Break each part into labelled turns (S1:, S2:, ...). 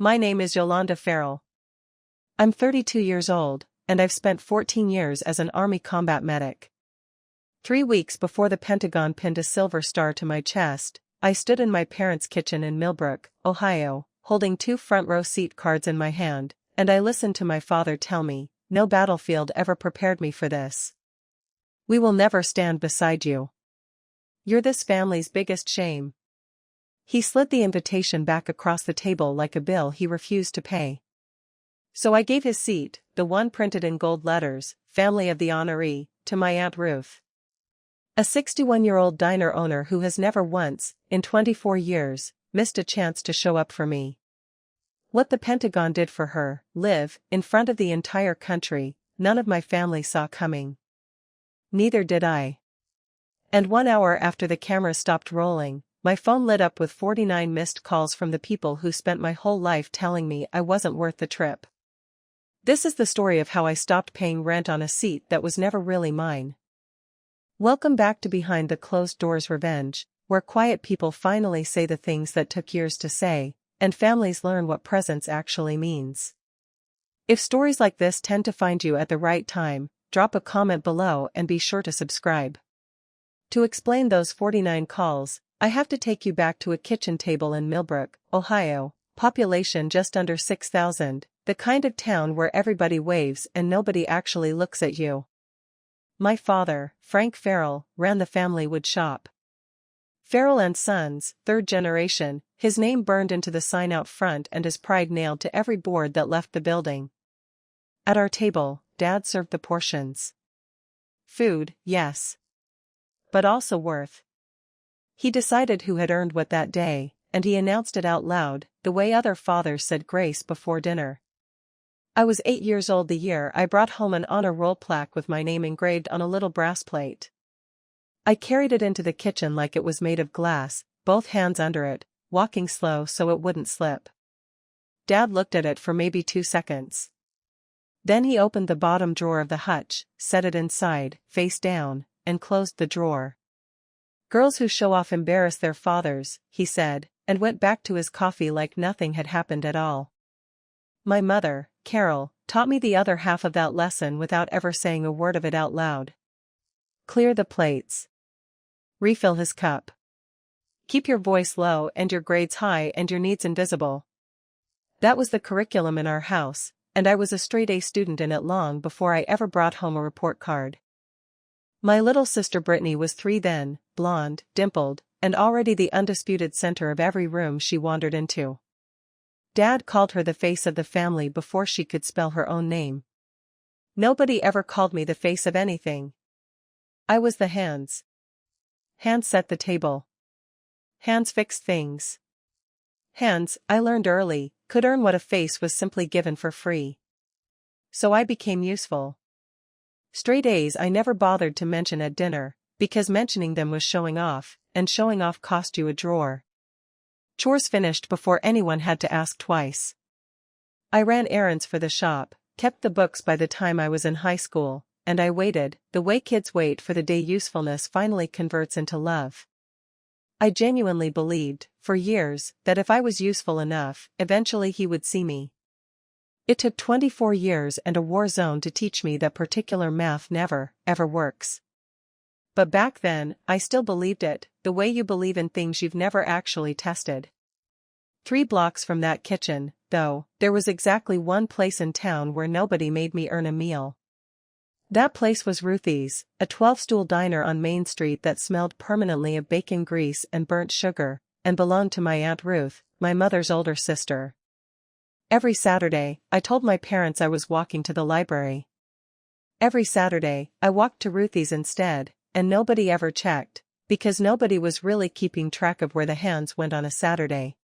S1: My name is Yolanda Ferrell. I'm 32 years old, and I've spent 14 years as an Army combat medic. 3 weeks before the Pentagon pinned a silver star to my chest, I stood in my parents' kitchen in Millbrook, Ohio, holding 2 front-row seat cards in my hand, and I listened to my father tell me, "No battlefield ever prepared me for this. We will never stand beside you. You're this family's biggest shame." He slid the invitation back across the table like a bill he refused to pay. So I gave his seat, the one printed in gold letters, "Family of the Honoree," to my Aunt Ruth. A 61-year-old diner owner who has never once, in 24 years, missed a chance to show up for me. What the Pentagon did for her, live, in front of the entire country, none of my family saw coming. Neither did I. And 1 hour after the camera stopped rolling, my phone lit up with 49 missed calls from the people who spent my whole life telling me I wasn't worth the trip. This is the story of how I stopped paying rent on a seat that was never really mine. Welcome back to Behind the Closed Doors Revenge, where quiet people finally say the things that took years to say, and families learn what presence actually means. If stories like this tend to find you at the right time, drop a comment below and be sure to subscribe. To explain those 49 calls, I have to take you back to a kitchen table in Millbrook, Ohio, population just under 6,000, the kind of town where everybody waves and nobody actually looks at you. My father, Frank Ferrell, ran the family wood shop. Ferrell and Sons, 3rd generation, his name burned into the sign out front and his pride nailed to every board that left the building. At our table, Dad served the portions. Food, yes. But also worth. He decided who had earned what that day, and he announced it out loud, the way other fathers said grace before dinner. I was 8 years old the year I brought home an honor roll plaque with my name engraved on a little brass plate. I carried it into the kitchen like it was made of glass, both hands under it, walking slow so it wouldn't slip. Dad looked at it for maybe 2 seconds. Then he opened the bottom drawer of the hutch, set it inside, face down, and closed the drawer. "Girls who show off embarrass their fathers," he said, and went back to his coffee like nothing had happened at all. My mother, Carol, taught me the other half of that lesson without ever saying a word of it out loud. Clear the plates. Refill his cup. Keep your voice low and your grades high and your needs invisible. That was the curriculum in our house, and I was a straight-A student in it long before I ever brought home a report card. My little sister Brittany was 3 then, blonde, dimpled, and already the undisputed center of every room she wandered into. Dad called her the face of the family before she could spell her own name. Nobody ever called me the face of anything. I was the hands. Hands set the table. Hands fixed things. Hands, I learned early, could earn what a face was simply given for free. So I became useful. Straight A's I never bothered to mention at dinner, because mentioning them was showing off, and showing off cost you a drawer. Chores finished before anyone had to ask twice. I ran errands for the shop, kept the books by the time I was in high school, and I waited, the way kids wait for the day usefulness finally converts into love. I genuinely believed, for years, that if I was useful enough, eventually he would see me. It took 24 years and a war zone to teach me that particular math never, ever works. But back then, I still believed it, the way you believe in things you've never actually tested. 3 blocks from that kitchen, though, there was exactly one place in town where nobody made me earn a meal. That place was Ruthie's, a 12-stool diner on Main Street that smelled permanently of bacon grease and burnt sugar, and belonged to my Aunt Ruth, my mother's older sister. Every Saturday, I told my parents I was walking to the library. Every Saturday, I walked to Ruthie's instead, and nobody ever checked, because nobody was really keeping track of where the hands went on a Saturday.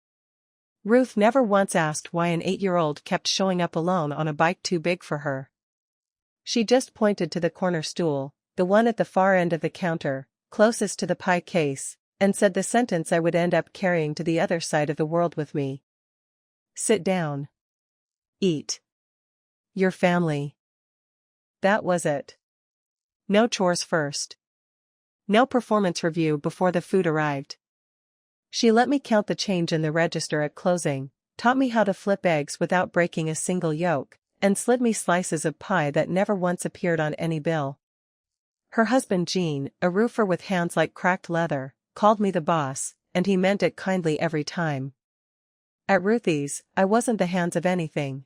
S1: Ruth never once asked why an 8-year-old kept showing up alone on a bike too big for her. She just pointed to the corner stool, the one at the far end of the counter, closest to the pie case, and said the sentence I would end up carrying to the other side of the world with me. "Sit down. Eat. Your family." That was it. No chores first. No performance review before the food arrived. She let me count the change in the register at closing, taught me how to flip eggs without breaking a single yolk, and slid me slices of pie that never once appeared on any bill. Her husband Gene, a roofer with hands like cracked leather, called me the boss, and he meant it kindly every time. At Ruthie's, I wasn't the hands of anything.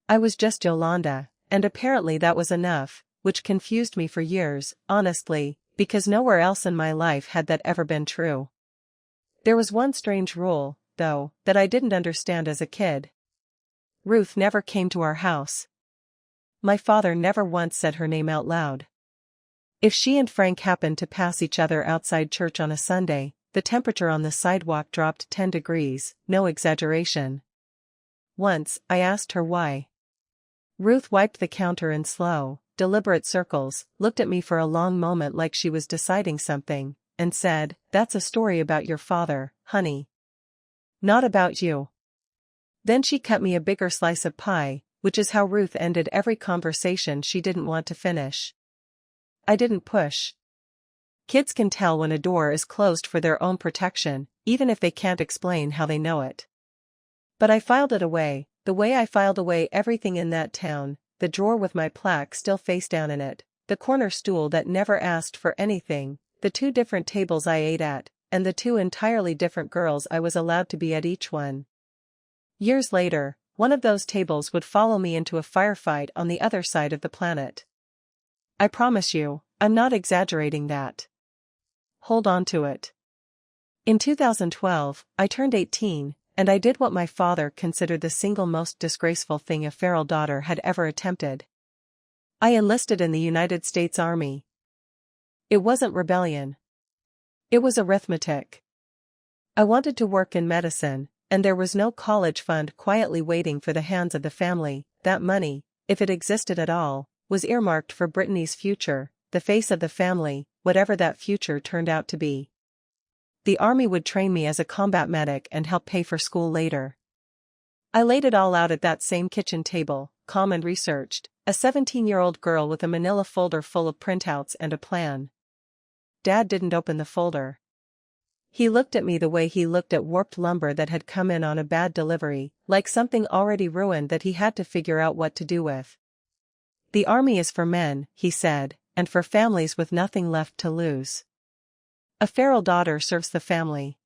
S1: I was just Yolanda, and apparently that was enough, which confused me for years, honestly, because nowhere else in my life had that ever been true. There was one strange rule, though, that I didn't understand as a kid. Ruth never came to our house. My father never once said her name out loud. If she and Frank happened to pass each other outside church on a Sunday, the temperature on the sidewalk dropped 10 degrees, no exaggeration. Once, I asked her why. Ruth wiped the counter in slow, deliberate circles, looked at me for a long moment like she was deciding something, and said, "That's a story about your father, honey. Not about you." Then she cut me a bigger slice of pie, which is how Ruth ended every conversation she didn't want to finish. I didn't push. Kids can tell when a door is closed for their own protection, even if they can't explain how they know it. But I filed it away, the way I filed away everything in that town, the drawer with my plaque still face down in it, the corner stool that never asked for anything, the 2 different tables I ate at, and the 2 entirely different girls I was allowed to be at each one. Years later, one of those tables would follow me into a firefight on the other side of the planet. I promise you, I'm not exaggerating that. Hold on to it. In 2012, I turned 18, and I did what my father considered the single most disgraceful thing a Ferrell daughter had ever attempted. I enlisted in the United States Army. It wasn't rebellion. It was arithmetic. I wanted to work in medicine, and there was no college fund quietly waiting for the hands of the family. That money, if it existed at all, was earmarked for Brittany's future, the face of the family, whatever that future turned out to be. The Army would train me as a combat medic and help pay for school later. I laid it all out at that same kitchen table, calm and researched, a 17-year-old girl with a manila folder full of printouts and a plan. Dad didn't open the folder. He looked at me the way he looked at warped lumber that had come in on a bad delivery, like something already ruined that he had to figure out what to do with. "The Army is for men," he said, "and for families with nothing left to lose. A Ferrell daughter serves the family.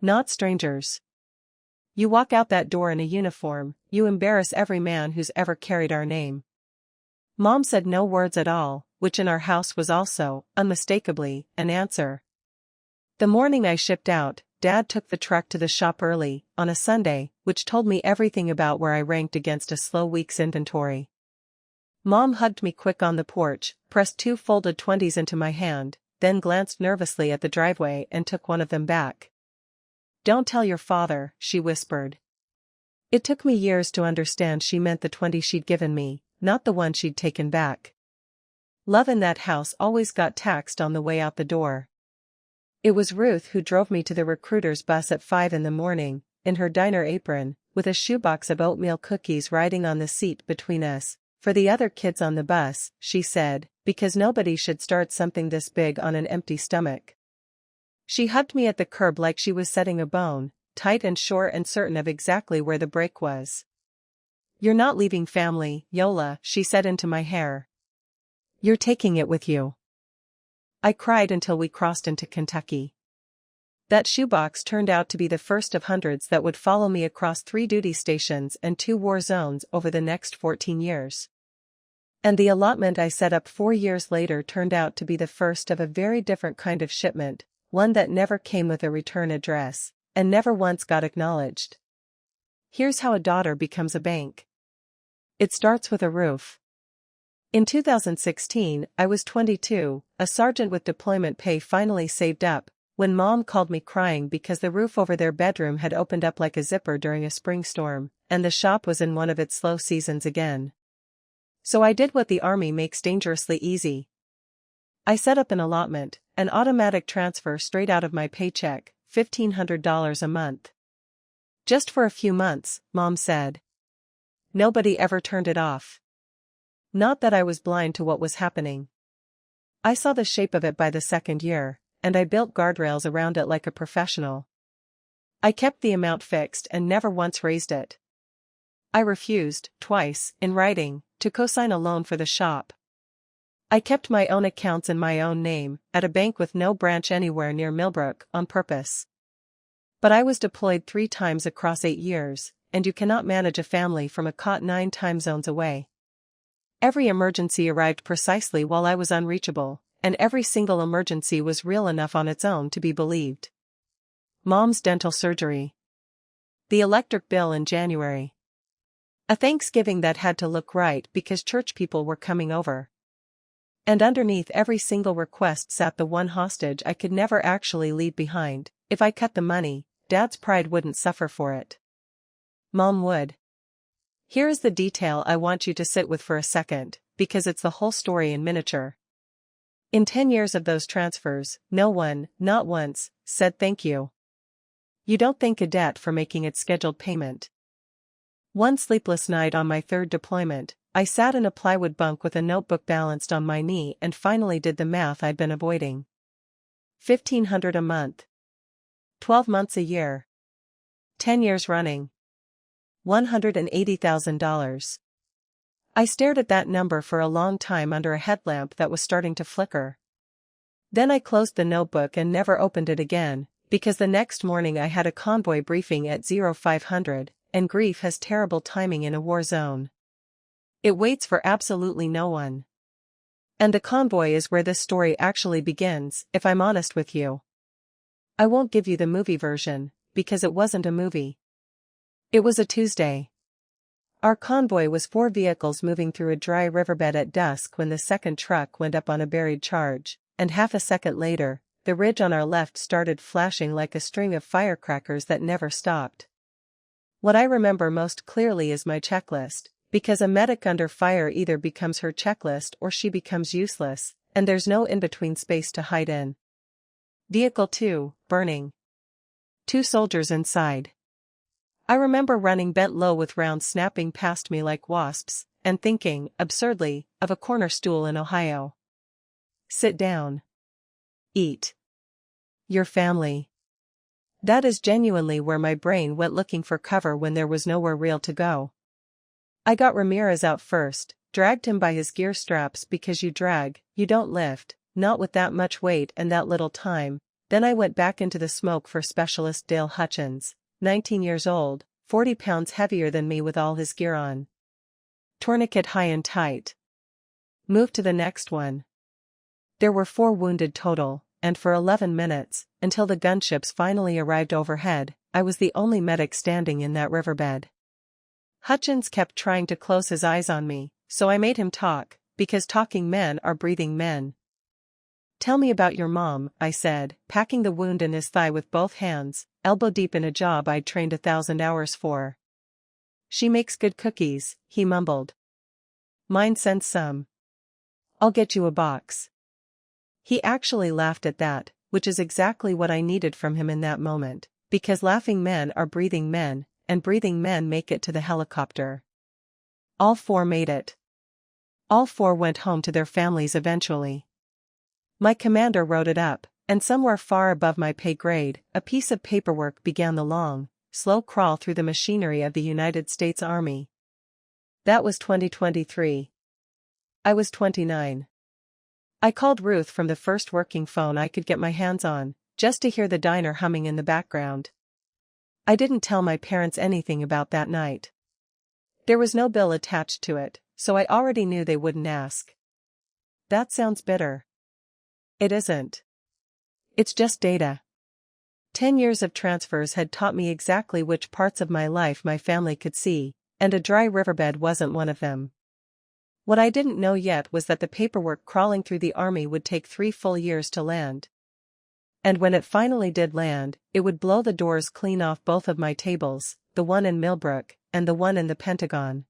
S1: Not strangers. You walk out that door in a uniform, you embarrass every man who's ever carried our name." Mom said no words at all, which in our house was also, unmistakably, an answer. The morning I shipped out, Dad took the truck to the shop early, on a Sunday, which told me everything about where I ranked against a slow week's inventory. Mom hugged me quick on the porch, pressed 2 folded 20s into my hand, then glanced nervously at the driveway and took one of them back. "Don't tell your father," she whispered. It took me years to understand she meant the 20 she'd given me, not the one she'd taken back. Love in that house always got taxed on the way out the door. It was Ruth who drove me to the recruiter's bus at 5 in the morning, in her diner apron, with a shoebox of oatmeal cookies riding on the seat between us. "For the other kids on the bus," she said, "because nobody should start something this big on an empty stomach." She hugged me at the curb like she was setting a bone, tight and sure and certain of exactly where the brake was. "You're not leaving family, Yola," she said into my hair. "You're taking it with you." I cried until we crossed into Kentucky. That shoebox turned out to be the first of hundreds that would follow me across 3 duty stations and 2 war zones over the next 14 years. And the allotment I set up 4 years later turned out to be the first of a very different kind of shipment, one that never came with a return address, and never once got acknowledged. Here's how a daughter becomes a bank. It starts with a roof. In 2016, I was 22, a sergeant with deployment pay finally saved up, when Mom called me crying because the roof over their bedroom had opened up like a zipper during a spring storm, and the shop was in one of its slow seasons again. So I did what the Army makes dangerously easy. I set up an allotment, an automatic transfer straight out of my paycheck, $1,500 a month. Just for a few months, Mom said. Nobody ever turned it off. Not that I was blind to what was happening. I saw the shape of it by the second year, and I built guardrails around it like a professional. I kept the amount fixed and never once raised it. I refused, twice, in writing, to co-sign a loan for the shop. I kept my own accounts in my own name, at a bank with no branch anywhere near Millbrook, on purpose. But I was deployed 3 times across 8 years, and you cannot manage a family from a cot 9 time zones away. Every emergency arrived precisely while I was unreachable, and every single emergency was real enough on its own to be believed. Mom's dental surgery. The electric bill in January. A Thanksgiving that had to look right because church people were coming over. And underneath every single request sat the one hostage I could never actually leave behind. If I cut the money, Dad's pride wouldn't suffer for it. Mom would. Here is the detail I want you to sit with for a second, because it's the whole story in miniature. In 10 years of those transfers, no one, not once, said thank you. You don't thank a debt for making its scheduled payment. One sleepless night on my 3rd deployment, I sat in a plywood bunk with a notebook balanced on my knee and finally did the math I'd been avoiding. $1,500 a month. 12 months a year. 10 years running. $180,000. I stared at that number for a long time under a headlamp that was starting to flicker. Then I closed the notebook and never opened it again, because the next morning I had a convoy briefing at 0500, and grief has terrible timing in a war zone. It waits for absolutely no one. And the convoy is where this story actually begins, if I'm honest with you. I won't give you the movie version, because it wasn't a movie. It was a Tuesday. Our convoy was 4 vehicles moving through a dry riverbed at dusk when the second truck went up on a buried charge, and half a second later, the ridge on our left started flashing like a string of firecrackers that never stopped. What I remember most clearly is my checklist, because a medic under fire either becomes her checklist or she becomes useless, and there's no in-between space to hide in. Vehicle 2, burning. 2 soldiers inside. I remember running bent low with rounds snapping past me like wasps, and thinking, absurdly, of a corner stool in Ohio. Sit down. Eat. Your family. That is genuinely where my brain went looking for cover when there was nowhere real to go. I got Ramirez out first, dragged him by his gear straps because you drag, you don't lift, not with that much weight and that little time. Then I went back into the smoke for Specialist Dale Hutchins, 19 years old, 40 pounds heavier than me with all his gear on. Tourniquet high and tight. Moved to the next one. There were 4 wounded total, and for 11 minutes, until the gunships finally arrived overhead, I was the only medic standing in that riverbed. Hutchins kept trying to close his eyes on me, so I made him talk, because talking men are breathing men. Tell me about your mom, I said, packing the wound in his thigh with both hands, elbow deep in a job I'd trained 1,000 hours for. She makes good cookies, he mumbled. Mine sends some. I'll get you a box. He actually laughed at that, which is exactly what I needed from him in that moment, because laughing men are breathing men, and breathing men make it to the helicopter. All 4 made it. All 4 went home to their families eventually. My commander wrote it up, and somewhere far above my pay grade, a piece of paperwork began the long, slow crawl through the machinery of the United States Army. That was 2023. I was 29. I called Ruth from the first working phone I could get my hands on, just to hear the diner humming in the background. I didn't tell my parents anything about that night. There was no bill attached to it, so I already knew they wouldn't ask. That sounds bitter. It isn't. It's just data. 10 years of transfers had taught me exactly which parts of my life my family could see, and a dry riverbed wasn't one of them. What I didn't know yet was that the paperwork crawling through the army would take 3 full years to land. And when it finally did land, it would blow the doors clean off both of my tables, the one in Millbrook, and the one in the Pentagon.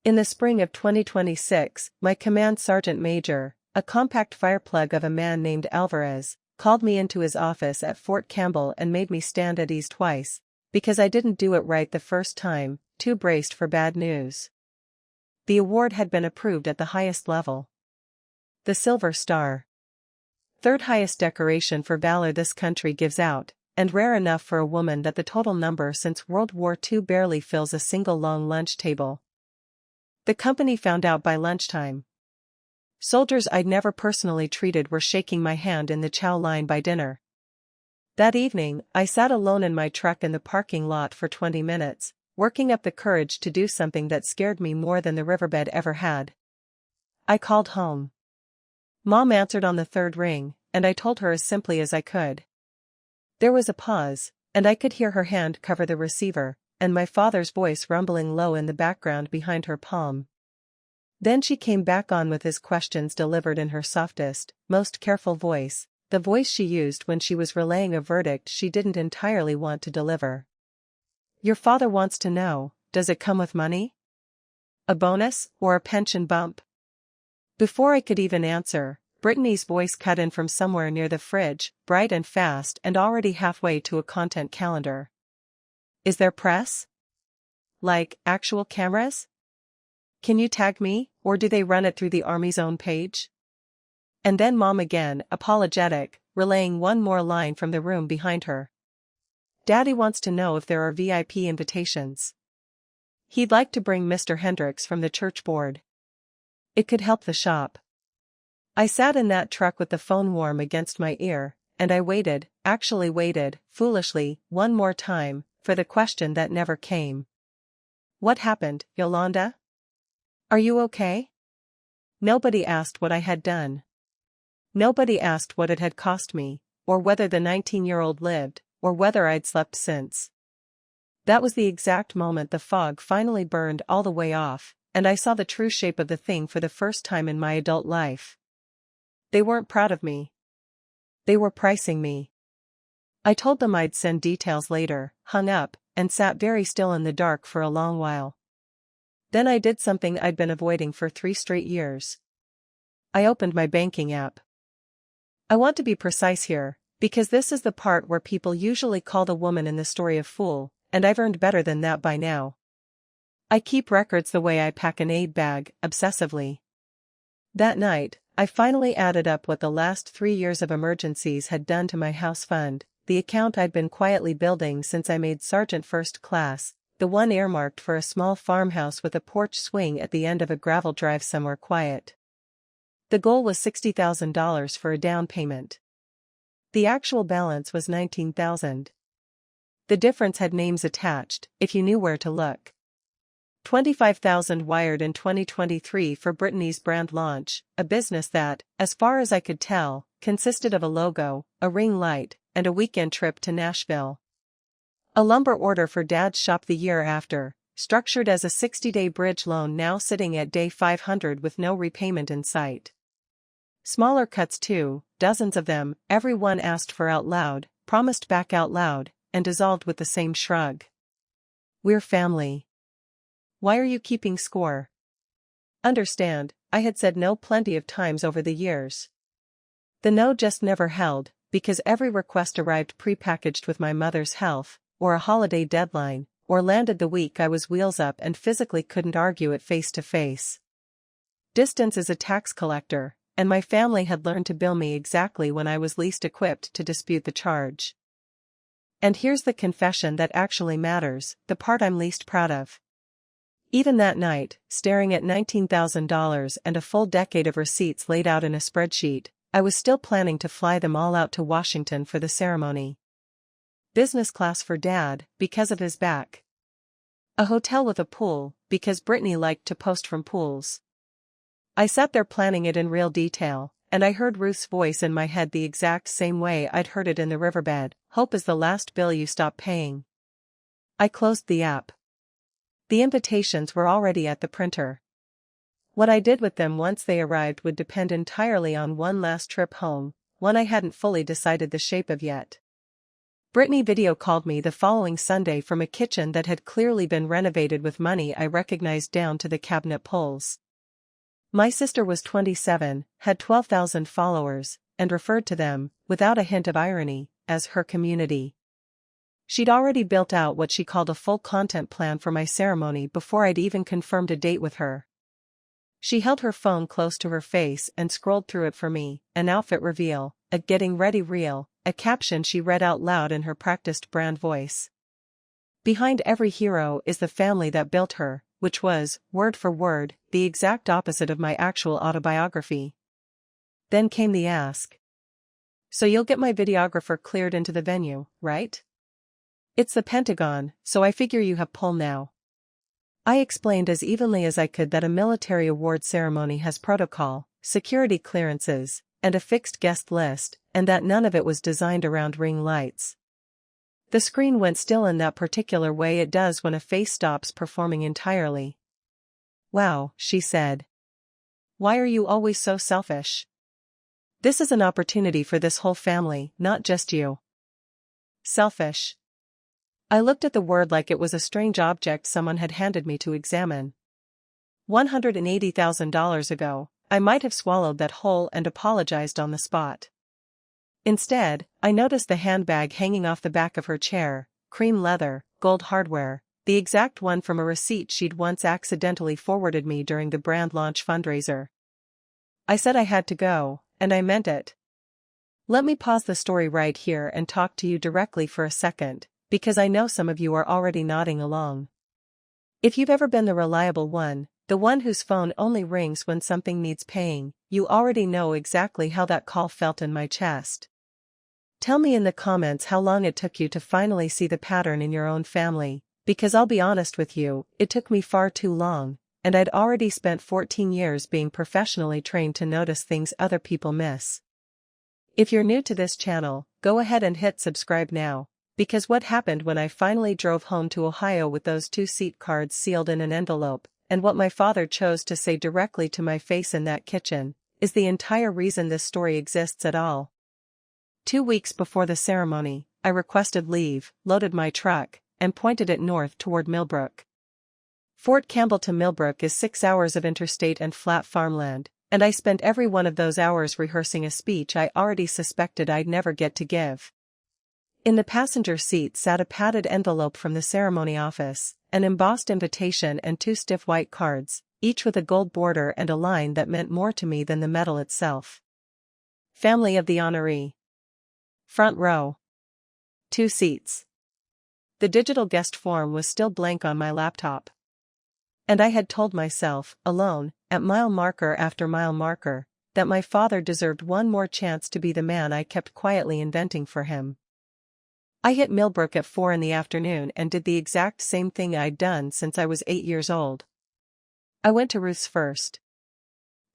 S1: In the spring of 2026, my command sergeant major, a compact fireplug of a man named Alvarez, called me into his office at Fort Campbell and made me stand at ease twice, because I didn't do it right the first time, too braced for bad news. The award had been approved at the highest level. The Silver Star. 3rd highest decoration for valor this country gives out, and rare enough for a woman that the total number since World War II barely fills a single long lunch table. The company found out by lunchtime. Soldiers I'd never personally treated were shaking my hand in the chow line by dinner. That evening, I sat alone in my truck in the parking lot for 20 minutes, working up the courage to do something that scared me more than the riverbed ever had. I called home. Mom answered on the third ring, and I told her as simply as I could. There was a pause, and I could hear her hand cover the receiver, and my father's voice rumbling low in the background behind her palm. Then she came back on with his questions delivered in her softest, most careful voice, the voice she used when she was relaying a verdict she didn't entirely want to deliver. Your father wants to know, does it come with money? A bonus, or a pension bump? Before I could even answer, Brittany's voice cut in from somewhere near the fridge, bright and fast and already halfway to a content calendar. Is there press? Like, actual cameras? Can you tag me, or do they run it through the Army's own page? And then Mom again, apologetic, relaying one more line from the room behind her. Daddy wants to know if there are VIP invitations. He'd like to bring Mr. Hendricks from the church board. It could help the shop. I sat in that truck with the phone warm against my ear, and I waited, actually waited, foolishly, one more time, for the question that never came. What happened, Yolanda? Are you okay? Nobody asked what I had done. Nobody asked what it had cost me, or whether the 19-year-old lived, or whether I'd slept since. That was the exact moment the fog finally burned all the way off, and I saw the true shape of the thing for the first time in my adult life. They weren't proud of me. They were pricing me. I told them I'd send details later, hung up, and sat very still in the dark for a long while. Then I did something I'd been avoiding for 3 straight years. I opened my banking app. I want to be precise here, because this is the part where people usually call the woman in the story a fool, and I've earned better than that by now. I keep records the way I pack an aid bag, obsessively. That night, I finally added up what the last 3 years of emergencies had done to my house fund, the account I'd been quietly building since I made Sergeant First Class, the one earmarked for a small farmhouse with a porch swing at the end of a gravel drive somewhere quiet. The goal was $60,000 for a down payment. The actual balance was $19,000. The difference had names attached, if you knew where to look. $25,000 wired in 2023 for Brittany's brand launch, a business that, as far as I could tell, consisted of a logo, a ring light, and a weekend trip to Nashville. A lumber order for Dad's shop the year after, structured as a 60-day bridge loan now sitting at day 500 with no repayment in sight. Smaller cuts too, dozens of them, every one asked for out loud, promised back out loud, and dissolved with the same shrug. We're family. Why are you keeping score? Understand, I had said no plenty of times over the years. The no just never held, because every request arrived prepackaged with my mother's health, or a holiday deadline, or landed the week I was wheels up and physically couldn't argue it face to face. Distance is a tax collector, and my family had learned to bill me exactly when I was least equipped to dispute the charge. And here's the confession that actually matters, the part I'm least proud of. Even that night, staring at $19,000 and a full decade of receipts laid out in a spreadsheet, I was still planning to fly them all out to Washington for the ceremony. Business class for Dad, because of his back. A hotel with a pool, because Brittany liked to post from pools. I sat there planning it in real detail, and I heard Ruth's voice in my head the exact same way I'd heard it in the riverbed. Hope is the last bill you stop paying. I closed the app. The invitations were already at the printer. What I did with them once they arrived would depend entirely on one last trip home, one I hadn't fully decided the shape of yet. Brittany video called me the following Sunday from a kitchen that had clearly been renovated with money I recognized down to the cabinet pulls. My sister was 27, had 12,000 followers, and referred to them, without a hint of irony, as her community. She'd already built out what she called a full content plan for my ceremony before I'd even confirmed a date with her. She held her phone close to her face and scrolled through it for me, an outfit reveal, a getting ready reel, a caption she read out loud in her practiced brand voice. Behind every hero is the family that built her, which was, word for word, the exact opposite of my actual autobiography. Then came the ask. So you'll get my videographer cleared into the venue, right? It's the Pentagon, so I figure you have pull now. I explained as evenly as I could that a military award ceremony has protocol, security clearances, and a fixed guest list, and that none of it was designed around ring lights. The screen went still in that particular way it does when a face stops performing entirely. Wow, she said. Why are you always so selfish? This is an opportunity for this whole family, not just you. Selfish. I looked at the word like it was a strange object someone had handed me to examine. $180,000 ago, I might have swallowed that whole and apologized on the spot. Instead, I noticed the handbag hanging off the back of her chair, cream leather, gold hardware, the exact one from a receipt she'd once accidentally forwarded me during the brand launch fundraiser. I said I had to go, and I meant it. Let me pause the story right here and talk to you directly for a second, because I know some of you are already nodding along. If you've ever been the reliable one, the one whose phone only rings when something needs paying, you already know exactly how that call felt in my chest. Tell me in the comments how long it took you to finally see the pattern in your own family, because I'll be honest with you, it took me far too long, and I'd already spent 14 years being professionally trained to notice things other people miss. If you're new to this channel, go ahead and hit subscribe now, because what happened when I finally drove home to Ohio with those 2 seat cards sealed in an envelope, and what my father chose to say directly to my face in that kitchen, is the entire reason this story exists at all. 2 weeks before the ceremony, I requested leave, loaded my truck, and pointed it north toward Millbrook. Fort Campbell to Millbrook is 6 hours of interstate and flat farmland, and I spent every one of those hours rehearsing a speech I already suspected I'd never get to give. In the passenger seat sat a padded envelope from the ceremony office, an embossed invitation and 2 stiff white cards, each with a gold border and a line that meant more to me than the medal itself. Family of the honoree. Front row. 2 seats. The digital guest form was still blank on my laptop. And I had told myself, alone, at mile marker after mile marker, that my father deserved one more chance to be the man I kept quietly inventing for him. I hit Millbrook at 4 in the afternoon and did the exact same thing I'd done since I was 8 years old. I went to Ruth's first.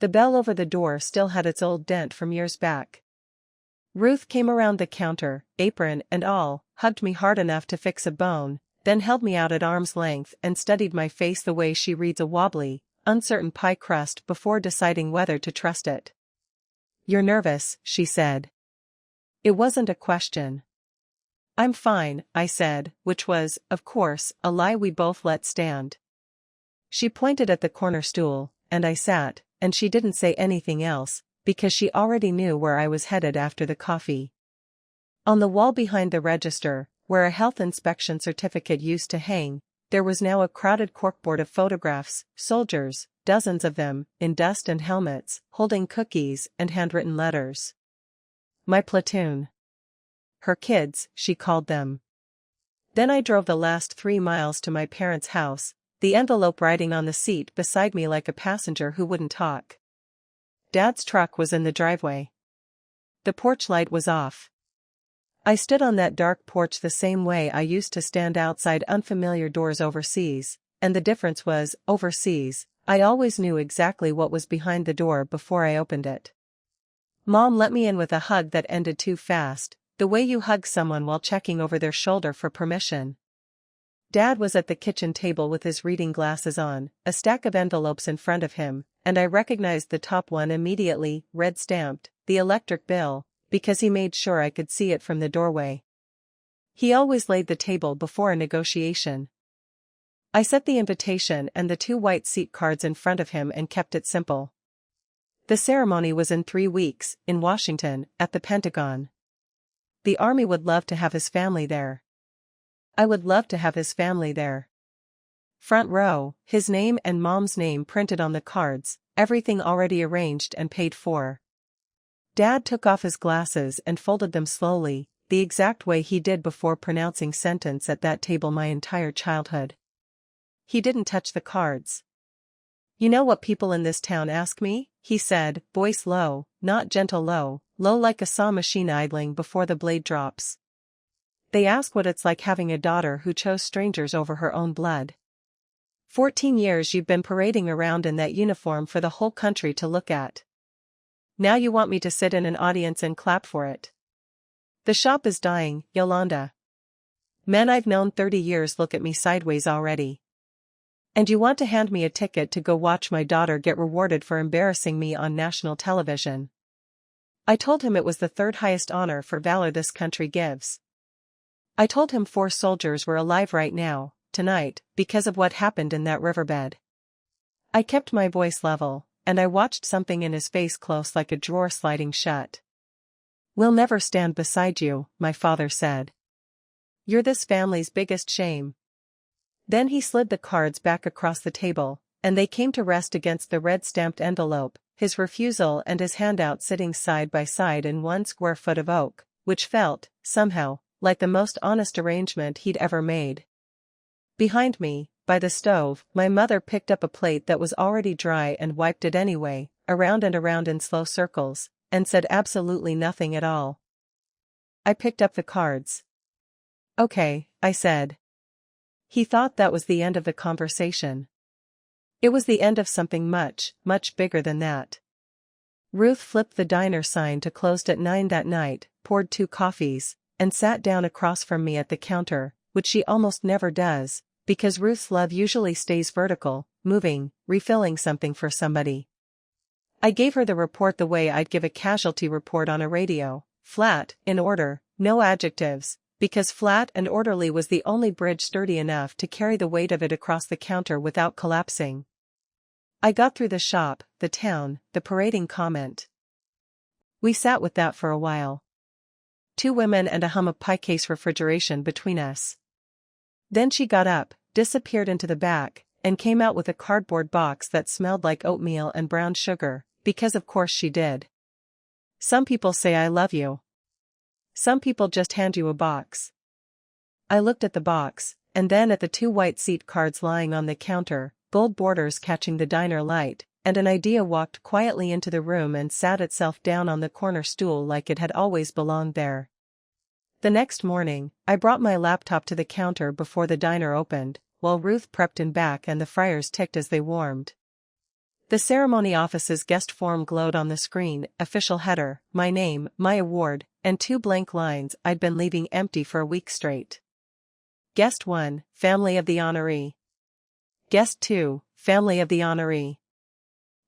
S1: The bell over the door still had its old dent from years back. Ruth came around the counter, apron and all, hugged me hard enough to fix a bone, then held me out at arm's length and studied my face the way she reads a wobbly, uncertain pie crust before deciding whether to trust it. "You're nervous," she said. It wasn't a question. "I'm fine," I said, which was, of course, a lie we both let stand. She pointed at the corner stool, and I sat, and she didn't say anything else, because she already knew where I was headed after the coffee. On the wall behind the register, where a health inspection certificate used to hang, there was now a crowded corkboard of photographs, soldiers, dozens of them, in dust and helmets, holding cookies and handwritten letters. My platoon. Her kids, she called them. Then I drove the last 3 miles to my parents' house, the envelope riding on the seat beside me like a passenger who wouldn't talk. Dad's truck was in the driveway. The porch light was off. I stood on that dark porch the same way I used to stand outside unfamiliar doors overseas, and the difference was, overseas, I always knew exactly what was behind the door before I opened it. Mom let me in with a hug that ended too fast, the way you hug someone while checking over their shoulder for permission. Dad was at the kitchen table with his reading glasses on, a stack of envelopes in front of him, and I recognized the top one immediately, red stamped, the electric bill, because he made sure I could see it from the doorway. He always laid the table before a negotiation. I set the invitation and the 2 white seat cards in front of him and kept it simple. The ceremony was in 3 weeks, in Washington, at the Pentagon. The Army would love to have his family there. I would love to have his family there. Front row, his name and Mom's name printed on the cards, everything already arranged and paid for. Dad took off his glasses and folded them slowly, the exact way he did before pronouncing sentence at that table my entire childhood. He didn't touch the cards. "You know what people in this town ask me?" he said, voice low, not gentle low, low like a saw machine idling before the blade drops. "They ask what it's like having a daughter who chose strangers over her own blood. 14 years you've been parading around in that uniform for the whole country to look at. Now you want me to sit in an audience and clap for it. The shop is dying, Yolanda. Men I've known 30 years look at me sideways already. And you want to hand me a ticket to go watch my daughter get rewarded for embarrassing me on national television." I told him it was the third highest honor for valor this country gives. I told him 4 soldiers were alive right now, tonight, because of what happened in that riverbed. I kept my voice level, and I watched something in his face close like a drawer sliding shut. "We'll never stand beside you," my father said. "You're this family's biggest shame." Then he slid the cards back across the table, and they came to rest against the red stamped envelope, his refusal and his handout sitting side by side in 1 square foot of oak, which felt, somehow, like the most honest arrangement he'd ever made. Behind me, by the stove, my mother picked up a plate that was already dry and wiped it anyway, around and around in slow circles, and said absolutely nothing at all. I picked up the cards. "Okay," I said. He thought that was the end of the conversation. It was the end of something much, much bigger than that. Ruth flipped the diner sign to closed at 9 that night, poured 2 coffees, and sat down across from me at the counter, which she almost never does, because Ruth's love usually stays vertical, moving, refilling something for somebody. I gave her the report the way I'd give a casualty report on a radio, flat, in order, no adjectives, because flat and orderly was the only bridge sturdy enough to carry the weight of it across the counter without collapsing. I got through the shop, the town, the parading comment. We sat with that for a while. 2 women and a hum of pie case refrigeration between us. Then she got up, disappeared into the back, and came out with a cardboard box that smelled like oatmeal and brown sugar, because of course she did. Some people say I love you. Some people just hand you a box. I looked at the box, and then at the 2 white seat cards lying on the counter, gold borders catching the diner light, and an idea walked quietly into the room and sat itself down on the corner stool like it had always belonged there. The next morning, I brought my laptop to the counter before the diner opened, while Ruth prepped in back and the fryers ticked as they warmed. The ceremony office's guest form glowed on the screen, official header, my name, my award, and 2 blank lines I'd been leaving empty for a week straight. Guest 1, Family of the Honoree. Guest 2, Family of the Honoree.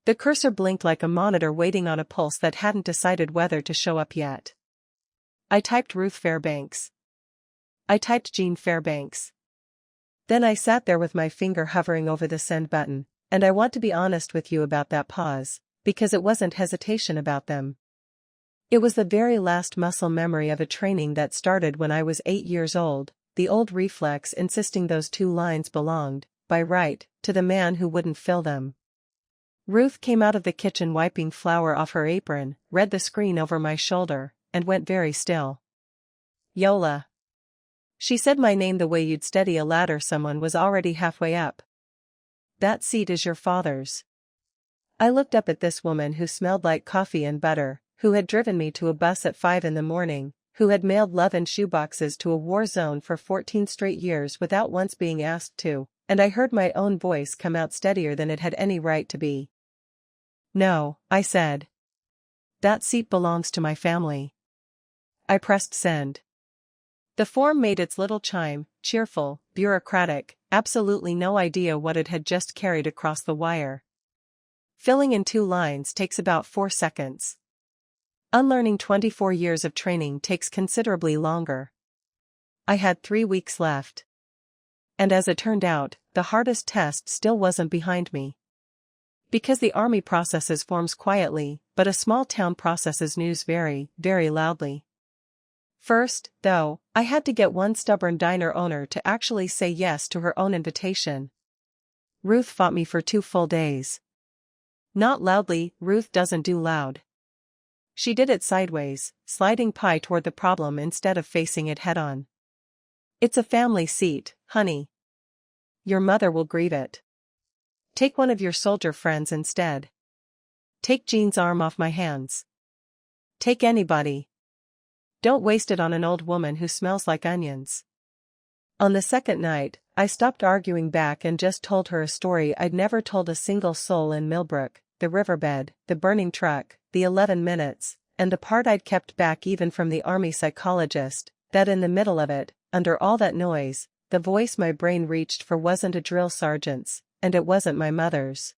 S1: The cursor blinked like a monitor waiting on a pulse that hadn't decided whether to show up yet. I typed Ruth Fairbanks. I typed Jean Fairbanks. Then I sat there with my finger hovering over the send button, and I want to be honest with you about that pause, because it wasn't hesitation about them. It was the very last muscle memory of a training that started when I was 8 years old, the old reflex insisting those 2 lines belonged, by right, to the man who wouldn't fill them. Ruth came out of the kitchen wiping flour off her apron, read the screen over my shoulder, and went very still. "Yola." She said my name the way you'd steady a ladder someone was already halfway up. "That seat is your father's." I looked up at this woman who smelled like coffee and butter, who had driven me to a bus at 5 in the morning, who had mailed love and shoeboxes to a war zone for 14 straight years without once being asked to, and I heard my own voice come out steadier than it had any right to be. "No," I said. "That seat belongs to my family." I pressed send. The form made its little chime, cheerful, bureaucratic, absolutely no idea what it had just carried across the wire. Filling in 2 lines takes about 4 seconds. Unlearning 24 years of training takes considerably longer. I had 3 weeks left. And as it turned out, the hardest test still wasn't behind me. Because the army processes forms quietly, but a small town processes news very, very loudly. First, though, I had to get one stubborn diner owner to actually say yes to her own invitation. Ruth fought me for 2 full days. Not loudly, Ruth doesn't do loud. She did it sideways, sliding pie toward the problem instead of facing it head-on. It's a family seat, honey. Your mother will grieve it. Take one of your soldier friends instead. Take Jean's arm off my hands. Take anybody. Don't waste it on an old woman who smells like onions. On the second night, I stopped arguing back and just told her a story I'd never told a single soul in Millbrook: the riverbed, the burning truck, the 11 minutes, and the part I'd kept back even from the army psychologist, that in the middle of it, under all that noise, the voice my brain reached for wasn't a drill sergeant's, and it wasn't my mother's.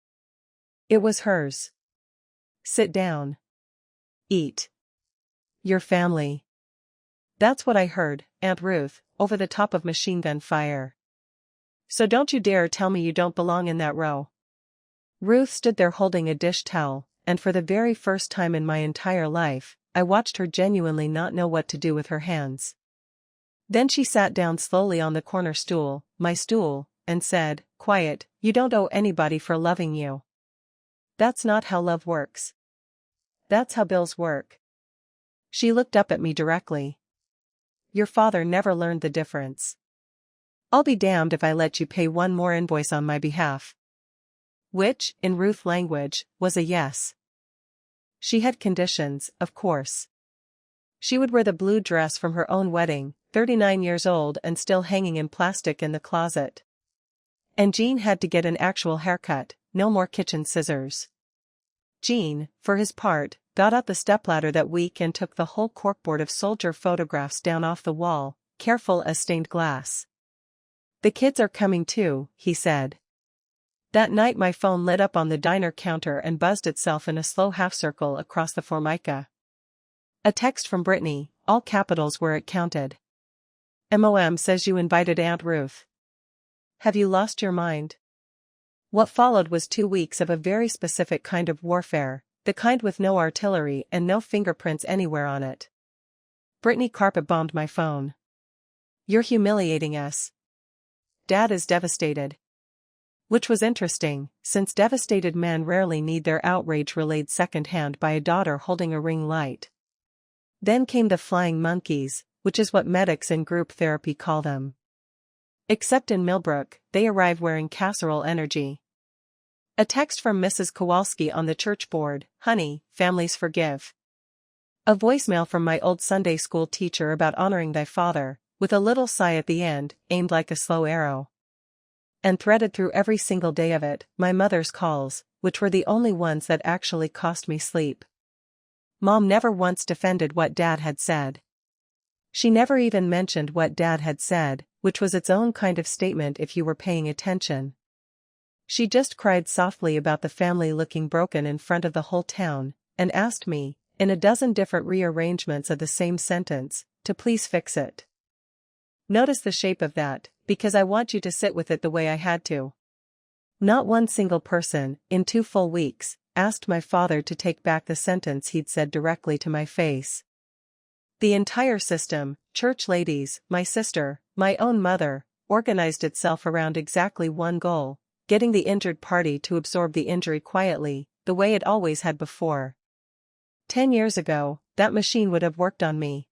S1: It was hers. Sit down. Eat. Your family. That's what I heard, Aunt Ruth, over the top of machine gun fire. So don't you dare tell me you don't belong in that row. Ruth stood there holding a dish towel, and for the very first time in my entire life, I watched her genuinely not know what to do with her hands. Then she sat down slowly on the corner stool, my stool, and said, "Quiet, you don't owe anybody for loving you. That's not how love works. That's how bills work." She looked up at me directly. Your father never learned the difference. I'll be damned if I let you pay one more invoice on my behalf. Which, in Ruth language, was a yes. She had conditions, of course. She would wear the blue dress from her own wedding, 39 years old and still hanging in plastic in the closet. And Jean had to get an actual haircut, no more kitchen scissors. Jean, for his part, got out the stepladder that week and took the whole corkboard of soldier photographs down off the wall, careful as stained glass. The kids are coming too, he said. That night my phone lit up on the diner counter and buzzed itself in a slow half-circle across the formica. A text from Brittany, all capitals where it counted. "Mom says you invited Aunt Ruth. Have you lost your mind?" What followed was 2 weeks of a very specific kind of warfare, the kind with no artillery and no fingerprints anywhere on it. Brittany carpet-bombed my phone. "You're humiliating us. Dad is devastated." Which was interesting, since devastated men rarely need their outrage relayed secondhand by a daughter holding a ring light. Then came the flying monkeys, which is what medics in group therapy call them. Except in Millbrook, they arrive wearing casserole energy. A text from Mrs. Kowalski on the church board: "Honey, families forgive." A voicemail from my old Sunday school teacher about honoring thy father, with a little sigh at the end, aimed like a slow arrow. And threaded through every single day of it, my mother's calls, which were the only ones that actually cost me sleep. Mom never once defended what Dad had said. She never even mentioned what Dad had said, which was its own kind of statement if you were paying attention. She just cried softly about the family looking broken in front of the whole town, and asked me, in a dozen different rearrangements of the same sentence, to please fix it. Notice the shape of that, because I want you to sit with it the way I had to. Not one single person, in 2 full weeks, asked my father to take back the sentence he'd said directly to my face. The entire system, church ladies, my sister, my own mother, organized itself around exactly one goal: getting the injured party to absorb the injury quietly, the way it always had before. 10 years ago, that machine would have worked on me.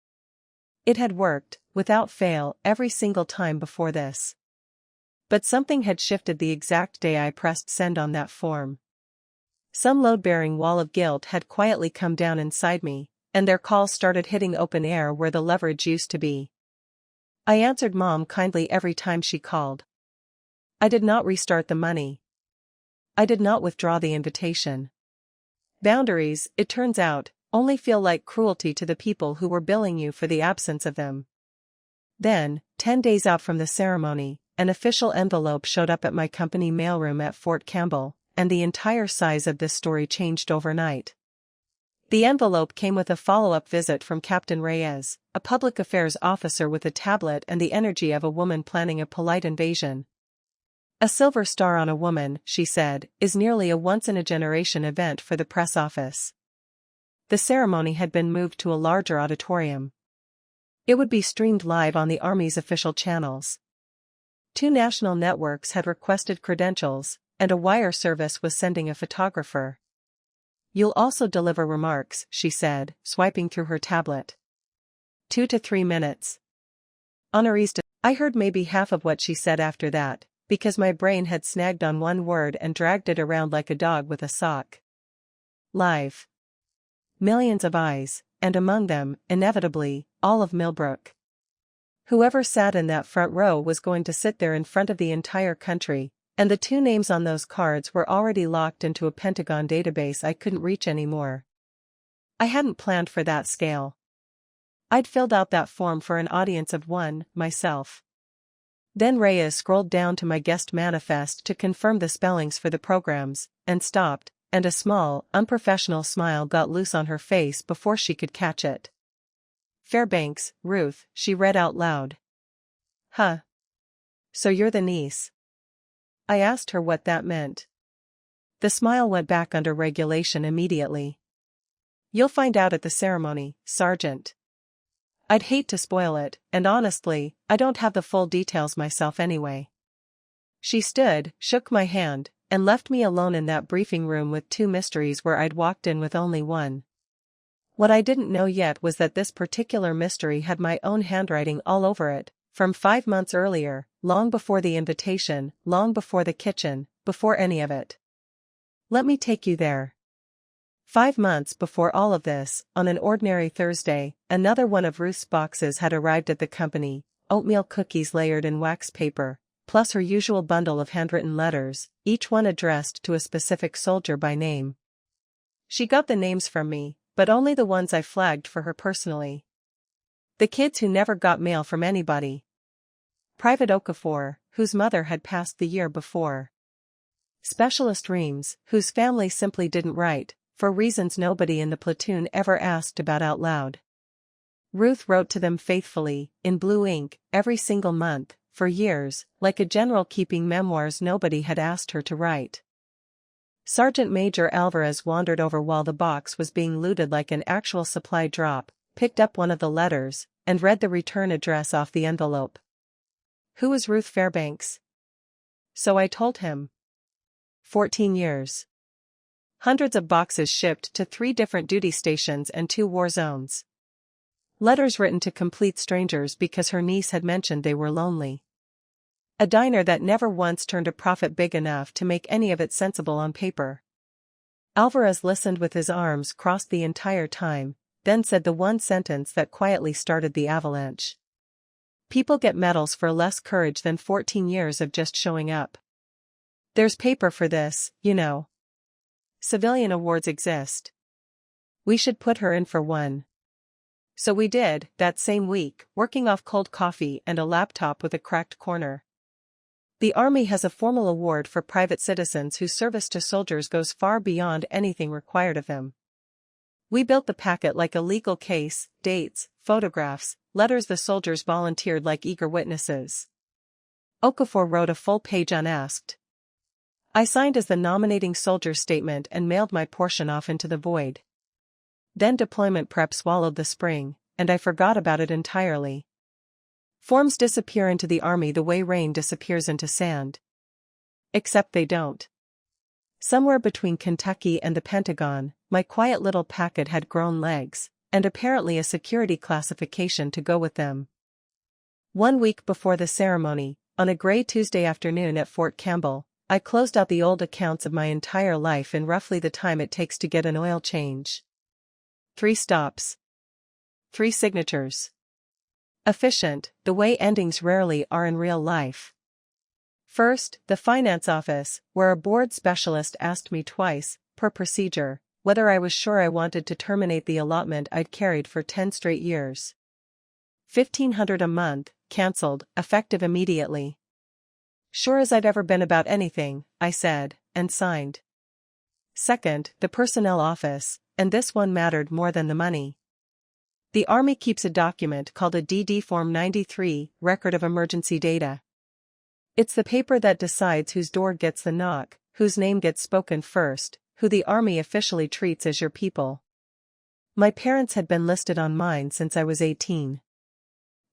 S1: It had worked, without fail, every single time before this. But something had shifted the exact day I pressed send on that form. Some load-bearing wall of guilt had quietly come down inside me, and their calls started hitting open air where the leverage used to be. I answered Mom kindly every time she called. I did not restart the money. I did not withdraw the invitation. Boundaries, it turns out, only feel like cruelty to the people who were billing you for the absence of them. Then, 10 days out from the ceremony, an official envelope showed up at my company mailroom at Fort Campbell, and the entire size of this story changed overnight. The envelope came with a follow-up visit from Captain Reyes, a public affairs officer with a tablet and the energy of a woman planning a polite invasion. "A silver star on a woman," she said, "is nearly a once-in-a-generation event for the press office." The ceremony had been moved to a larger auditorium. It would be streamed live on the Army's official channels. 2 national networks had requested credentials, and a wire service was sending a photographer. You'll also deliver remarks, she said, swiping through her tablet. 2 to 3 minutes. Honorees. I heard maybe half of what she said after that, because my brain had snagged on one word and dragged it around like a dog with a sock. Live. Millions of eyes, and among them, inevitably, all of Millbrook. Whoever sat in that front row was going to sit there in front of the entire country, and the 2 names on those cards were already locked into a Pentagon database I couldn't reach anymore. I hadn't planned for that scale. I'd filled out that form for an audience of 1, myself. Then Reyes scrolled down to my guest manifest to confirm the spellings for the programs, and stopped, and a small, unprofessional smile got loose on her face before she could catch it. Fairbanks, Ruth, she read out loud. Huh. So you're the niece. I asked her what that meant. The smile went back under regulation immediately. You'll find out at the ceremony, Sergeant. I'd hate to spoil it, and honestly, I don't have the full details myself anyway. She stood, shook my hand, and left me alone in that briefing room with 2 mysteries where I'd walked in with only one. What I didn't know yet was that this particular mystery had my own handwriting all over it, from 5 months earlier, long before the invitation, long before the kitchen, before any of it. Let me take you there. 5 months before all of this, on an ordinary Thursday, another one of Ruth's boxes had arrived at the company, oatmeal cookies layered in wax paper, plus her usual bundle of handwritten letters, each one addressed to a specific soldier by name. She got the names from me, but only the ones I flagged for her personally. The kids who never got mail from anybody. Private Okafor, whose mother had passed the year before. Specialist Reams, whose family simply didn't write, for reasons nobody in the platoon ever asked about out loud. Ruth wrote to them faithfully, in blue ink, every single month, for years, like a general keeping memoirs nobody had asked her to write. Sergeant Major Alvarez wandered over while the box was being looted like an actual supply drop, picked up one of the letters, and read the return address off the envelope. Who was Ruth Fairbanks? So I told him. 14 years. Hundreds of boxes shipped to 3 different duty stations and 2 war zones. Letters written to complete strangers because her niece had mentioned they were lonely. A diner that never once turned a profit big enough to make any of it sensible on paper. Alvarez listened with his arms crossed the entire time, then said the one sentence that quietly started the avalanche. People get medals for less courage than 14 years of just showing up. There's paper for this, you know. Civilian awards exist. We should put her in for one. So we did, that same week, working off cold coffee and a laptop with a cracked corner. The Army has a formal award for private citizens whose service to soldiers goes far beyond anything required of them. We built the packet like a legal case, dates, photographs, letters the soldiers volunteered like eager witnesses. Okafor wrote a full page unasked. I signed as the nominating soldier statement and mailed my portion off into the void. Then deployment prep swallowed the spring, and I forgot about it entirely. Forms disappear into the Army the way rain disappears into sand. Except they don't. Somewhere between Kentucky and the Pentagon, my quiet little packet had grown legs, and apparently a security classification to go with them. 1 week before the ceremony, on a gray Tuesday afternoon at Fort Campbell, I closed out the old accounts of my entire life in roughly the time it takes to get an oil change. 3 stops. 3 signatures. Efficient, the way endings rarely are in real life. First, the finance office, where a board specialist asked me twice, per procedure, whether I was sure I wanted to terminate the allotment I'd carried for 10 straight years. $1,500 a month, cancelled, effective immediately. Sure as I'd ever been about anything, I said, and signed. Second, the personnel office, and this one mattered more than the money. The Army keeps a document called a DD Form 93, Record of Emergency Data. It's the paper that decides whose door gets the knock, whose name gets spoken first, who the Army officially treats as your people. My parents had been listed on mine since I was 18.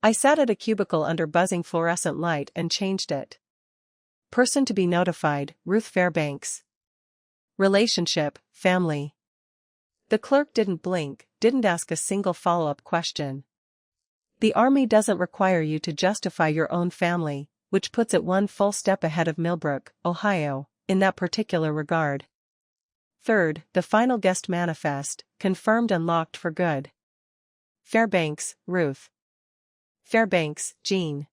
S1: I sat at a cubicle under buzzing fluorescent light and changed it. Person to be notified, Ruth Fairbanks. Relationship, family. The clerk didn't blink, didn't ask a single follow-up question. The Army doesn't require you to justify your own family, which puts it one full step ahead of Millbrook, Ohio, in that particular regard. Third, the final guest manifest, confirmed and locked for good. Fairbanks, Ruth. Fairbanks, Jean.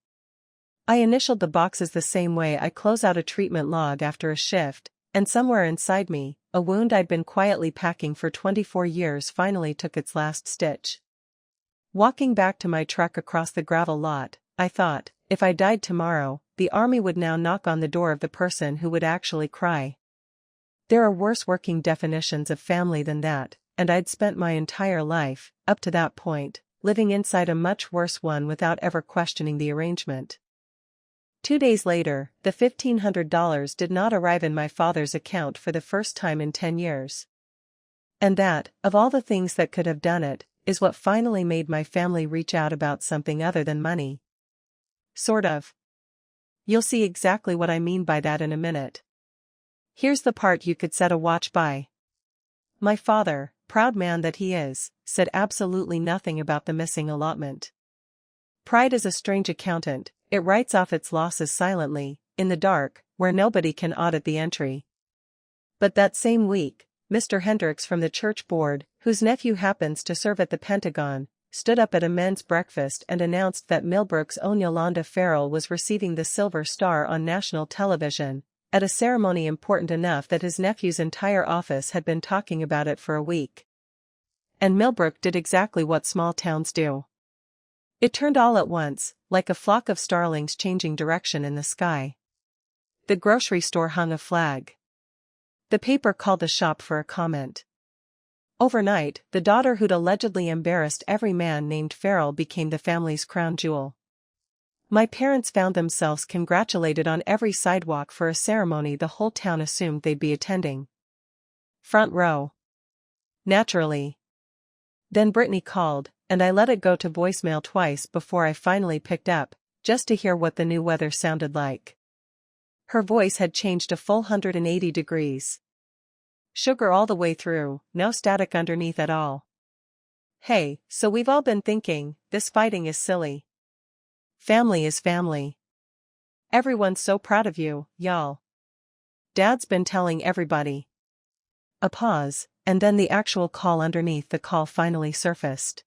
S1: I initialed the boxes the same way I close out a treatment log after a shift, and somewhere inside me, a wound I'd been quietly packing for 24 years finally took its last stitch. Walking back to my truck across the gravel lot, I thought, if I died tomorrow, the Army would now knock on the door of the person who would actually cry. There are worse working definitions of family than that, and I'd spent my entire life, up to that point, living inside a much worse one without ever questioning the arrangement. 2 days later, the $1,500 did not arrive in my father's account for the first time in 10 years. And that, of all the things that could have done it, is what finally made my family reach out about something other than money. Sort of. You'll see exactly what I mean by that in a minute. Here's the part you could set a watch by. My father, proud man that he is, said absolutely nothing about the missing allotment. Pride is a strange accountant, it writes off its losses silently, in the dark, where nobody can audit the entry. But that same week, Mr. Hendricks from the church board, whose nephew happens to serve at the Pentagon, stood up at a men's breakfast and announced that Millbrook's own Yolanda Ferrell was receiving the Silver Star on national television, at a ceremony important enough that his nephew's entire office had been talking about it for a week. And Millbrook did exactly what small towns do. It turned all at once, like a flock of starlings changing direction in the sky. The grocery store hung a flag. The paper called the shop for a comment. Overnight, the daughter who'd allegedly embarrassed every man named Ferrell became the family's crown jewel. My parents found themselves congratulated on every sidewalk for a ceremony the whole town assumed they'd be attending. Front row. Naturally. Then Brittany called, and I let it go to voicemail twice before I finally picked up, just to hear what the new weather sounded like. Her voice had changed a full 180 degrees. Sugar all the way through, no static underneath at all. Hey, so we've all been thinking, this fighting is silly. Family is family. Everyone's so proud of you, y'all. Dad's been telling everybody. A pause, and then the actual call underneath the call finally surfaced.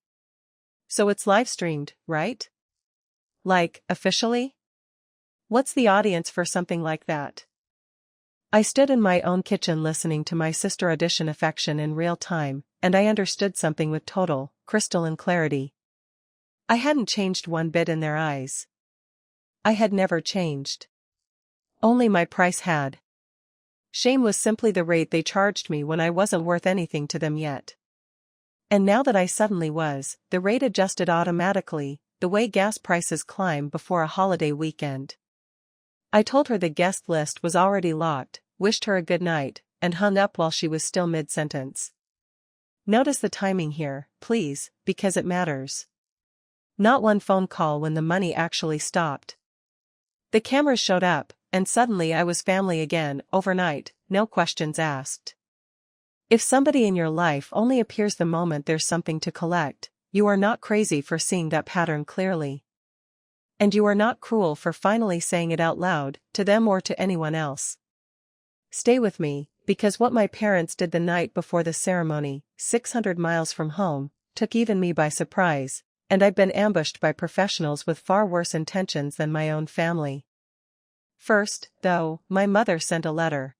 S1: So it's live streamed, right? Like, officially? What's the audience for something like that? I stood in my own kitchen listening to my sister audition affection in real time, and I understood something with total, crystalline clarity. I hadn't changed one bit in their eyes. I had never changed. Only my price had. Shame was simply the rate they charged me when I wasn't worth anything to them yet. And now that I suddenly was, the rate adjusted automatically, the way gas prices climb before a holiday weekend. I told her the guest list was already locked, wished her a good night, and hung up while she was still mid-sentence. Notice the timing here, please, because it matters. Not one phone call when the money actually stopped. The cameras showed up, and suddenly I was family again, overnight, no questions asked. If somebody in your life only appears the moment there's something to collect, you are not crazy for seeing that pattern clearly. And you are not cruel for finally saying it out loud, to them or to anyone else. Stay with me, because what my parents did the night before the ceremony, 600 miles from home, took even me by surprise, and I've been ambushed by professionals with far worse intentions than my own family. First, though, my mother sent a letter.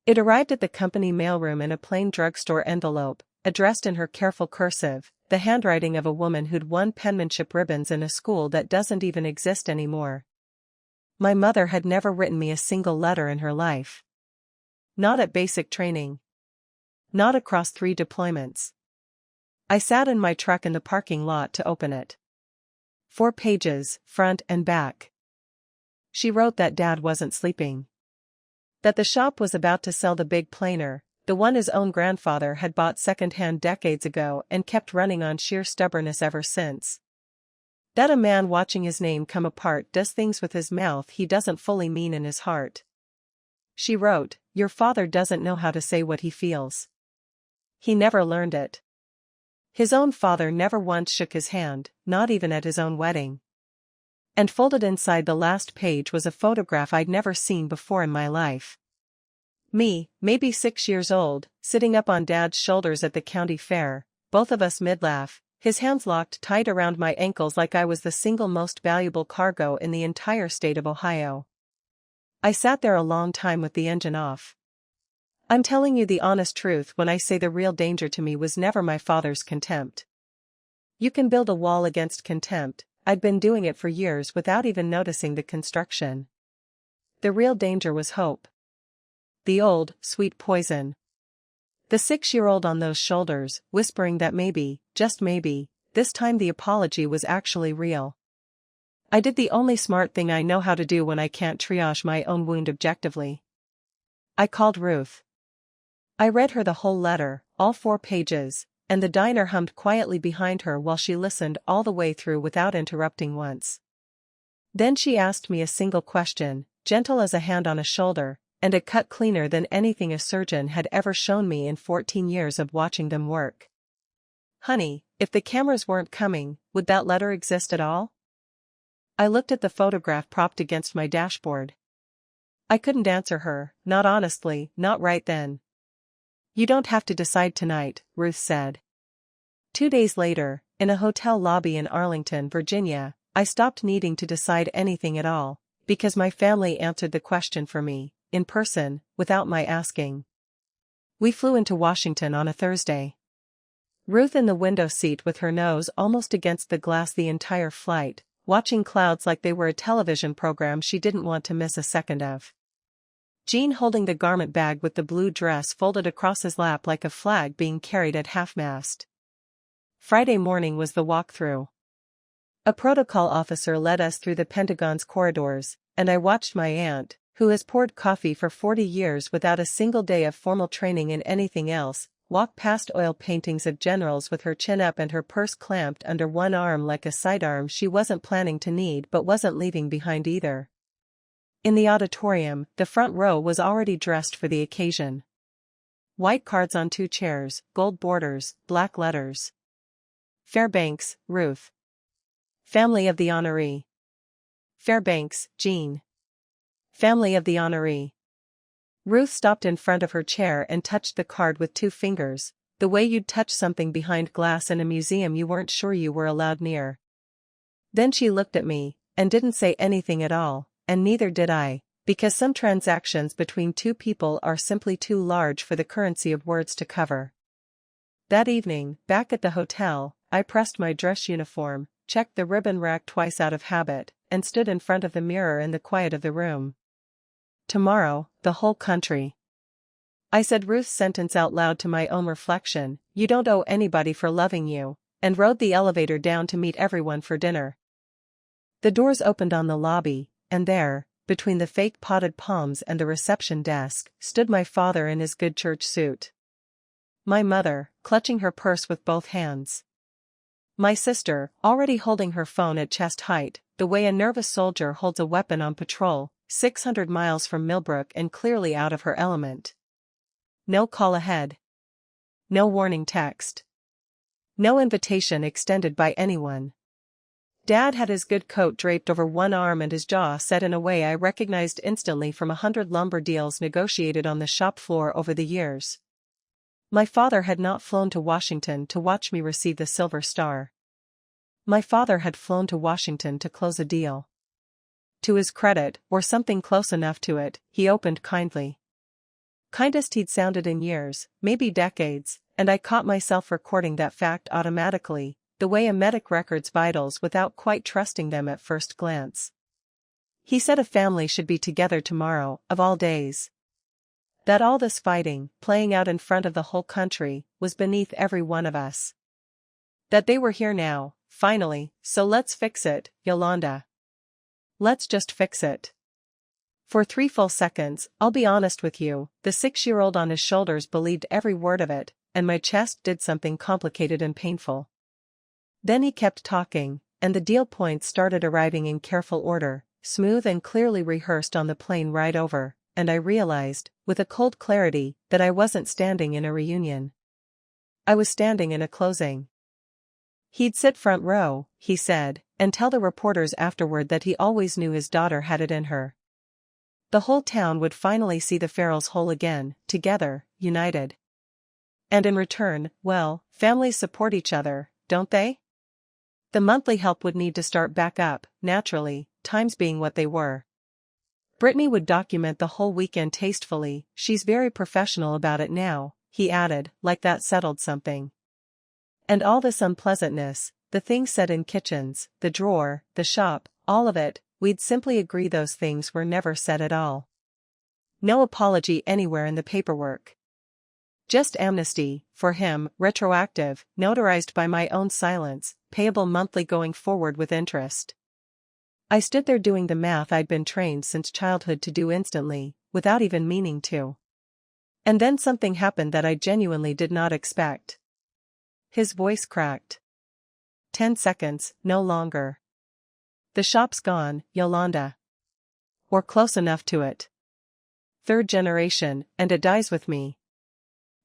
S1: It arrived at the company mailroom in a plain drugstore envelope, addressed in her careful cursive, the handwriting of a woman who'd won penmanship ribbons in a school that doesn't even exist anymore. My mother had never written me a single letter in her life. Not at basic training. Not across 3 deployments. I sat in my truck in the parking lot to open it. 4 pages, front and back. She wrote that Dad wasn't sleeping. That the shop was about to sell the big planer, the one his own grandfather had bought second-hand decades ago and kept running on sheer stubbornness ever since. That a man watching his name come apart does things with his mouth he doesn't fully mean in his heart. She wrote, "Your father doesn't know how to say what he feels. He never learned it. His own father never once shook his hand, not even at his own wedding. And folded inside the last page was a photograph I'd never seen before in my life. Me, maybe 6 years old, sitting up on Dad's shoulders at the county fair, both of us mid-laugh, his hands locked tight around my ankles like I was the single most valuable cargo in the entire state of Ohio. I sat there a long time with the engine off. I'm telling you the honest truth when I say the real danger to me was never my father's contempt. You can build a wall against contempt. I'd been doing it for years without even noticing the construction. The real danger was hope. The old, sweet poison. The 6-year-old on those shoulders, whispering that maybe, just maybe, this time the apology was actually real. I did the only smart thing I know how to do when I can't triage my own wound objectively. I called Ruth. I read her the whole letter, all 4 pages, and the diner hummed quietly behind her while she listened all the way through without interrupting once. Then she asked me a single question, gentle as a hand on a shoulder, and a cut cleaner than anything a surgeon had ever shown me in 14 years of watching them work. Honey, if the cameras weren't coming, would that letter exist at all? I looked at the photograph propped against my dashboard. I couldn't answer her, not honestly, not right then. You don't have to decide tonight, Ruth said. 2 days later, in a hotel lobby in Arlington, Virginia, I stopped needing to decide anything at all, because my family answered the question for me, in person, without my asking. We flew into Washington on a Thursday. Ruth in the window seat with her nose almost against the glass the entire flight, watching clouds like they were a television program she didn't want to miss a second of. Gene holding the garment bag with the blue dress folded across his lap like a flag being carried at half-mast. Friday morning was the walkthrough. A protocol officer led us through the Pentagon's corridors, and I watched my aunt, who has poured coffee for 40 years without a single day of formal training in anything else, walk past oil paintings of generals with her chin up and her purse clamped under one arm like a sidearm she wasn't planning to need but wasn't leaving behind either. In the auditorium, the front row was already dressed for the occasion. White cards on 2 chairs, gold borders, black letters. Fairbanks, Ruth. Family of the honoree. Fairbanks, Jean. Family of the honoree. Ruth stopped in front of her chair and touched the card with 2 fingers, the way you'd touch something behind glass in a museum you weren't sure you were allowed near. Then she looked at me, and didn't say anything at all, and neither did I, because some transactions between 2 people are simply too large for the currency of words to cover. That evening, back at the hotel, I pressed my dress uniform, checked the ribbon rack twice out of habit, and stood in front of the mirror in the quiet of the room. Tomorrow, the whole country. I said Ruth's sentence out loud to my own reflection, you don't owe anybody for loving you, and rode the elevator down to meet everyone for dinner. The doors opened on the lobby, and there, between the fake potted palms and the reception desk, stood my father in his good church suit. My mother, clutching her purse with both hands. My sister, already holding her phone at chest height, the way a nervous soldier holds a weapon on patrol, 600 miles from Millbrook and clearly out of her element. No call ahead. No warning text. No invitation extended by anyone. Dad had his good coat draped over one arm and his jaw set in a way I recognized instantly from 100 lumber deals negotiated on the shop floor over the years. My father had not flown to Washington to watch me receive the Silver Star. My father had flown to Washington to close a deal. To his credit, or something close enough to it, he opened kindly. Kindest he'd sounded in years, maybe decades, and I caught myself recording that fact automatically, the way a medic records vitals without quite trusting them at first glance. He said a family should be together tomorrow, of all days. That all this fighting, playing out in front of the whole country, was beneath every one of us. That they were here now, finally, so let's fix it, Yolanda. Let's just fix it. For 3 full seconds, I'll be honest with you, the 6-year-old on his shoulders believed every word of it, and my chest did something complicated and painful. Then he kept talking, and the deal points started arriving in careful order, smooth and clearly rehearsed on the plane ride over, and I realized, with a cold clarity, that I wasn't standing in a reunion. I was standing in a closing. He'd sit front row, he said, and tell the reporters afterward that he always knew his daughter had it in her. The whole town would finally see the Ferrells whole again, together, united. And in return, well, families support each other, don't they? The monthly help would need to start back up, naturally, times being what they were. Brittany would document the whole weekend tastefully. She's very professional about it now, he added, like that settled something. And all this unpleasantness, the things said in kitchens, the drawer, the shop, all of it, we'd simply agree those things were never said at all. No apology anywhere in the paperwork. Just amnesty, for him, retroactive, notarized by my own silence, payable monthly going forward with interest. I stood there doing the math I'd been trained since childhood to do instantly, without even meaning to. And then something happened that I genuinely did not expect. His voice cracked. 10 seconds, no longer. The shop's gone, Yolanda. Or close enough to it. Third generation, and it dies with me.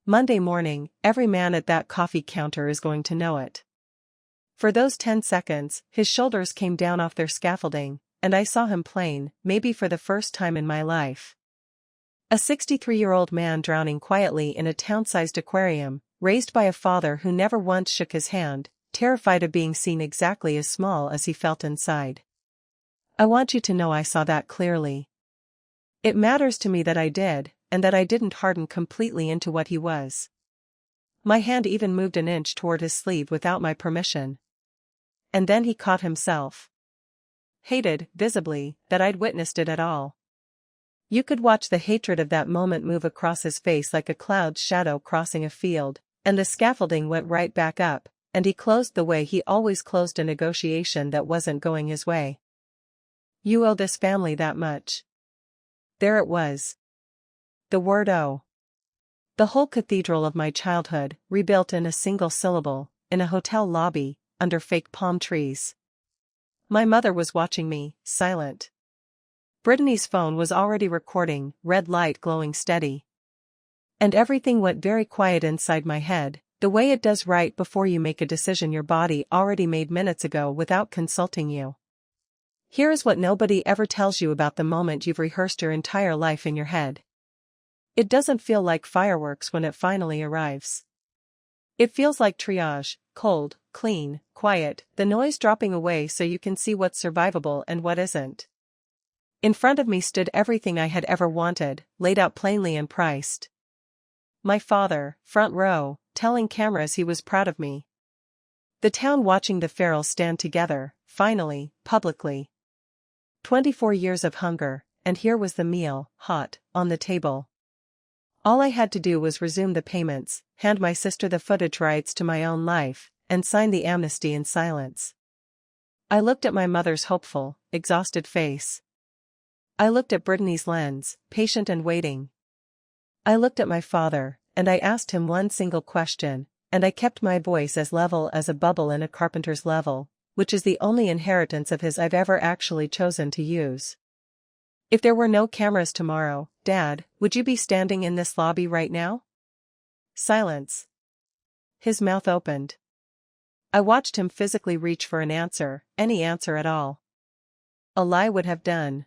S1: Monday morning, every man at that coffee counter is going to know it. For those 10 seconds, his shoulders came down off their scaffolding, and I saw him plain, maybe for the first time in my life. A 63-year-old man drowning quietly in a town-sized aquarium, raised by a father who never once shook his hand, terrified of being seen exactly as small as he felt inside. I want you to know I saw that clearly. It matters to me that I did, and that I didn't harden completely into what he was. My hand even moved an inch toward his sleeve without my permission. And then he caught himself. Hated, visibly, that I'd witnessed it at all. You could watch the hatred of that moment move across his face like a cloud's shadow crossing a field, and the scaffolding went right back up, and he closed the way he always closed a negotiation that wasn't going his way. You owe this family that much. There it was. The word "oh." The whole cathedral of my childhood, rebuilt in a single syllable, in a hotel lobby, under fake palm trees. My mother was watching me, silent. Brittany's phone was already recording, red light glowing steady. And everything went very quiet inside my head, the way it does right before you make a decision your body already made minutes ago without consulting you. Here is what nobody ever tells you about the moment you've rehearsed your entire life in your head. It doesn't feel like fireworks when it finally arrives. It feels like triage, cold, clean, quiet, the noise dropping away so you can see what's survivable and what isn't. In front of me stood everything I had ever wanted, laid out plainly and priced. My father, front row, telling cameras he was proud of me. The town watching the Ferrells stand together, finally, publicly. 24 years of hunger, and here was the meal, hot, on the table. All I had to do was resume the payments, hand my sister the footage rights to my own life, and sign the amnesty in silence. I looked at my mother's hopeful, exhausted face. I looked at Brittany's lens, patient and waiting. I looked at my father, and I asked him one single question, and I kept my voice as level as a bubble in a carpenter's level, which is the only inheritance of his I've ever actually chosen to use. If there were no cameras tomorrow, Dad, would you be standing in this lobby right now? Silence. His mouth opened. I watched him physically reach for an answer, any answer at all. A lie would have done.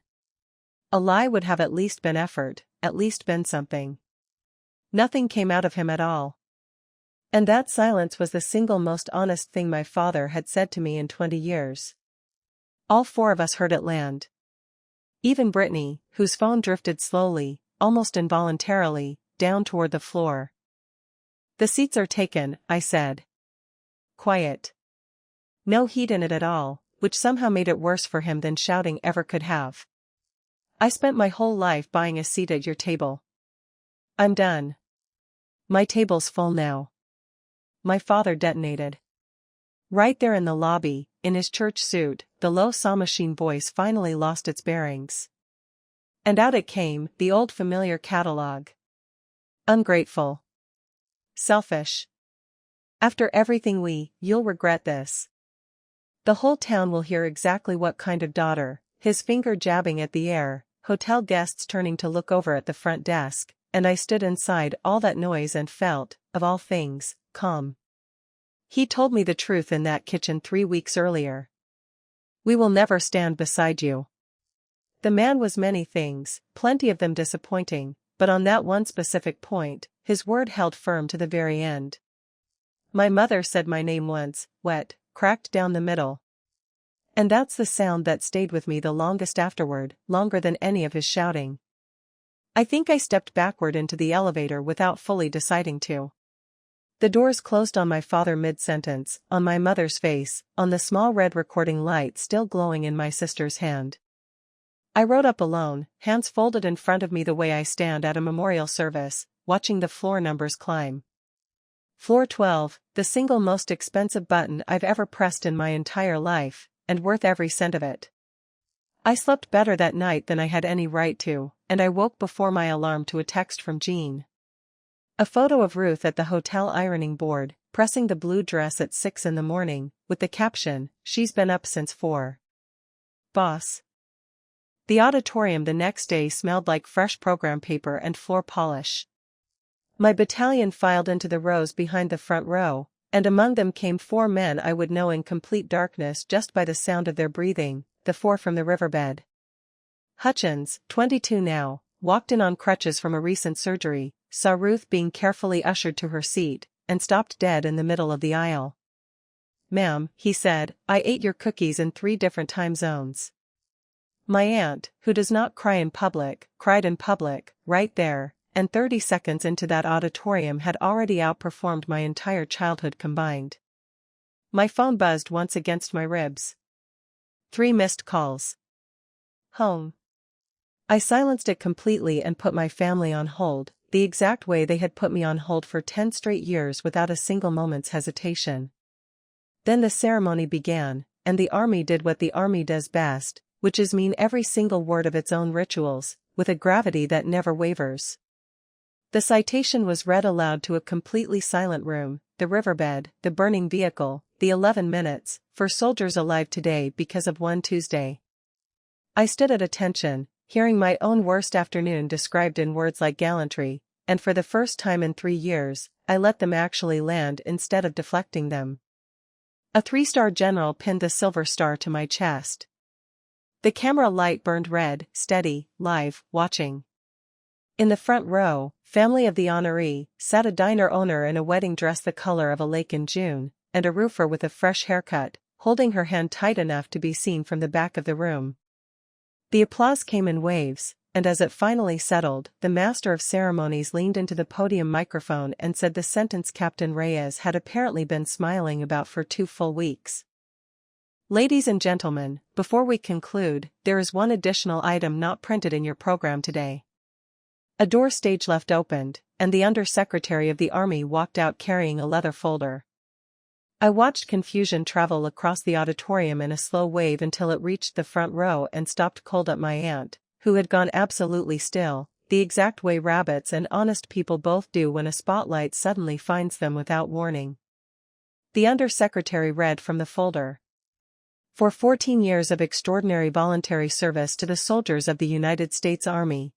S1: A lie would have at least been effort, at least been something. Nothing came out of him at all. And that silence was the single most honest thing my father had said to me in 20 years. All four of us heard it land. Even Brittany, whose phone drifted slowly, almost involuntarily, down toward the floor. The seats are taken, I said. Quiet. No heat in it at all, which somehow made it worse for him than shouting ever could have. I spent my whole life buying a seat at your table. I'm done. My table's full now. My father detonated. Right there in the lobby, in his church suit, the low saw machine voice finally lost its bearings. And out it came, the old familiar catalog. Ungrateful. Selfish. After everything you'll regret this. The whole town will hear exactly what kind of daughter, his finger jabbing at the air, hotel guests turning to look over at the front desk, and I stood inside all that noise and felt, of all things, calm. He told me the truth in that kitchen 3 weeks earlier. We will never stand beside you. The man was many things, plenty of them disappointing, but on that one specific point, his word held firm to the very end. My mother said my name once, wet, cracked down the middle. And that's the sound that stayed with me the longest afterward, longer than any of his shouting. I think I stepped backward into the elevator without fully deciding to. The doors closed on my father mid-sentence, on my mother's face, on the small red recording light still glowing in my sister's hand. I rode up alone, hands folded in front of me the way I stand at a memorial service, watching the floor numbers climb. Floor 12, the single most expensive button I've ever pressed in my entire life, and worth every cent of it. I slept better that night than I had any right to, and I woke before my alarm to a text from Jean. A photo of Ruth at the hotel ironing board, pressing the blue dress at 6 in the morning, with the caption, "She's been up since 4. Boss." The auditorium the next day smelled like fresh program paper and floor polish. My battalion filed into the rows behind the front row, and among them came 4 men I would know in complete darkness just by the sound of their breathing, the 4 from the riverbed. Hutchins, 22 now, walked in on crutches from a recent surgery, saw Ruth being carefully ushered to her seat, and stopped dead in the middle of the aisle. "Ma'am," he said, "I ate your cookies in 3 different time zones." My aunt, who does not cry in public, cried in public, right there, and 30 seconds into that auditorium had already outperformed my entire childhood combined. My phone buzzed once against my ribs. 3 missed calls. Home. I silenced it completely and put my family on hold, the exact way they had put me on hold for 10 straight years without a single moment's hesitation. Then the ceremony began, and the army did what the army does best, which is mean every single word of its own rituals, with a gravity that never wavers. The citation was read aloud to a completely silent room, the riverbed, the burning vehicle, the 11 minutes, for soldiers alive today because of one Tuesday. I stood at attention, hearing my own worst afternoon described in words like gallantry, and for the first time in 3 years, I let them actually land instead of deflecting them. A 3-star general pinned the silver star to my chest. The camera light burned red, steady, live, watching. In the front row, family of the honoree, sat a diner owner in a wedding dress the color of a lake in June, and a roofer with a fresh haircut, holding her hand tight enough to be seen from the back of the room. The applause came in waves, and as it finally settled, the master of ceremonies leaned into the podium microphone and said the sentence Captain Reyes had apparently been smiling about for 2 full weeks. Ladies and gentlemen, before we conclude, there is one additional item not printed in your program today. A door stage left opened, and the Undersecretary of the Army walked out carrying a leather folder. I watched confusion travel across the auditorium in a slow wave until it reached the front row and stopped cold at my aunt, who had gone absolutely still, the exact way rabbits and honest people both do when a spotlight suddenly finds them without warning. The Undersecretary read from the folder. For 14 years of extraordinary voluntary service to the soldiers of the United States Army.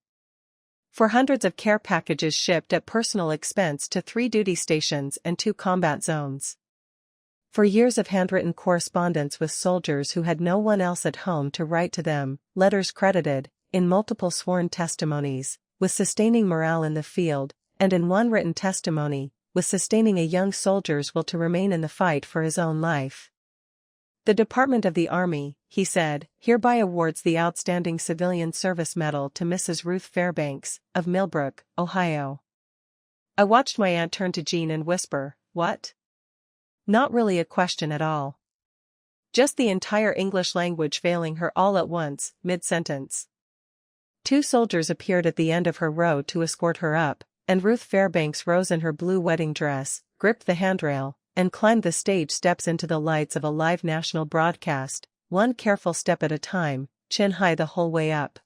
S1: For hundreds of care packages shipped at personal expense to 3 duty stations and 2 combat zones. For years of handwritten correspondence with soldiers who had no one else at home to write to them, letters credited, in multiple sworn testimonies, with sustaining morale in the field, and in one written testimony, with sustaining a young soldier's will to remain in the fight for his own life. The Department of the Army, he said, hereby awards the Outstanding Civilian Service Medal to Mrs. Ruth Fairbanks, of Millbrook, Ohio. I watched my aunt turn to Jean and whisper, "What?" Not really a question at all. Just the entire English language failing her all at once, mid-sentence. 2 soldiers appeared at the end of her row to escort her up, and Ruth Fairbanks rose in her blue wedding dress, gripped the handrail, and climbed the stage steps into the lights of a live national broadcast, one careful step at a time, chin high the whole way up.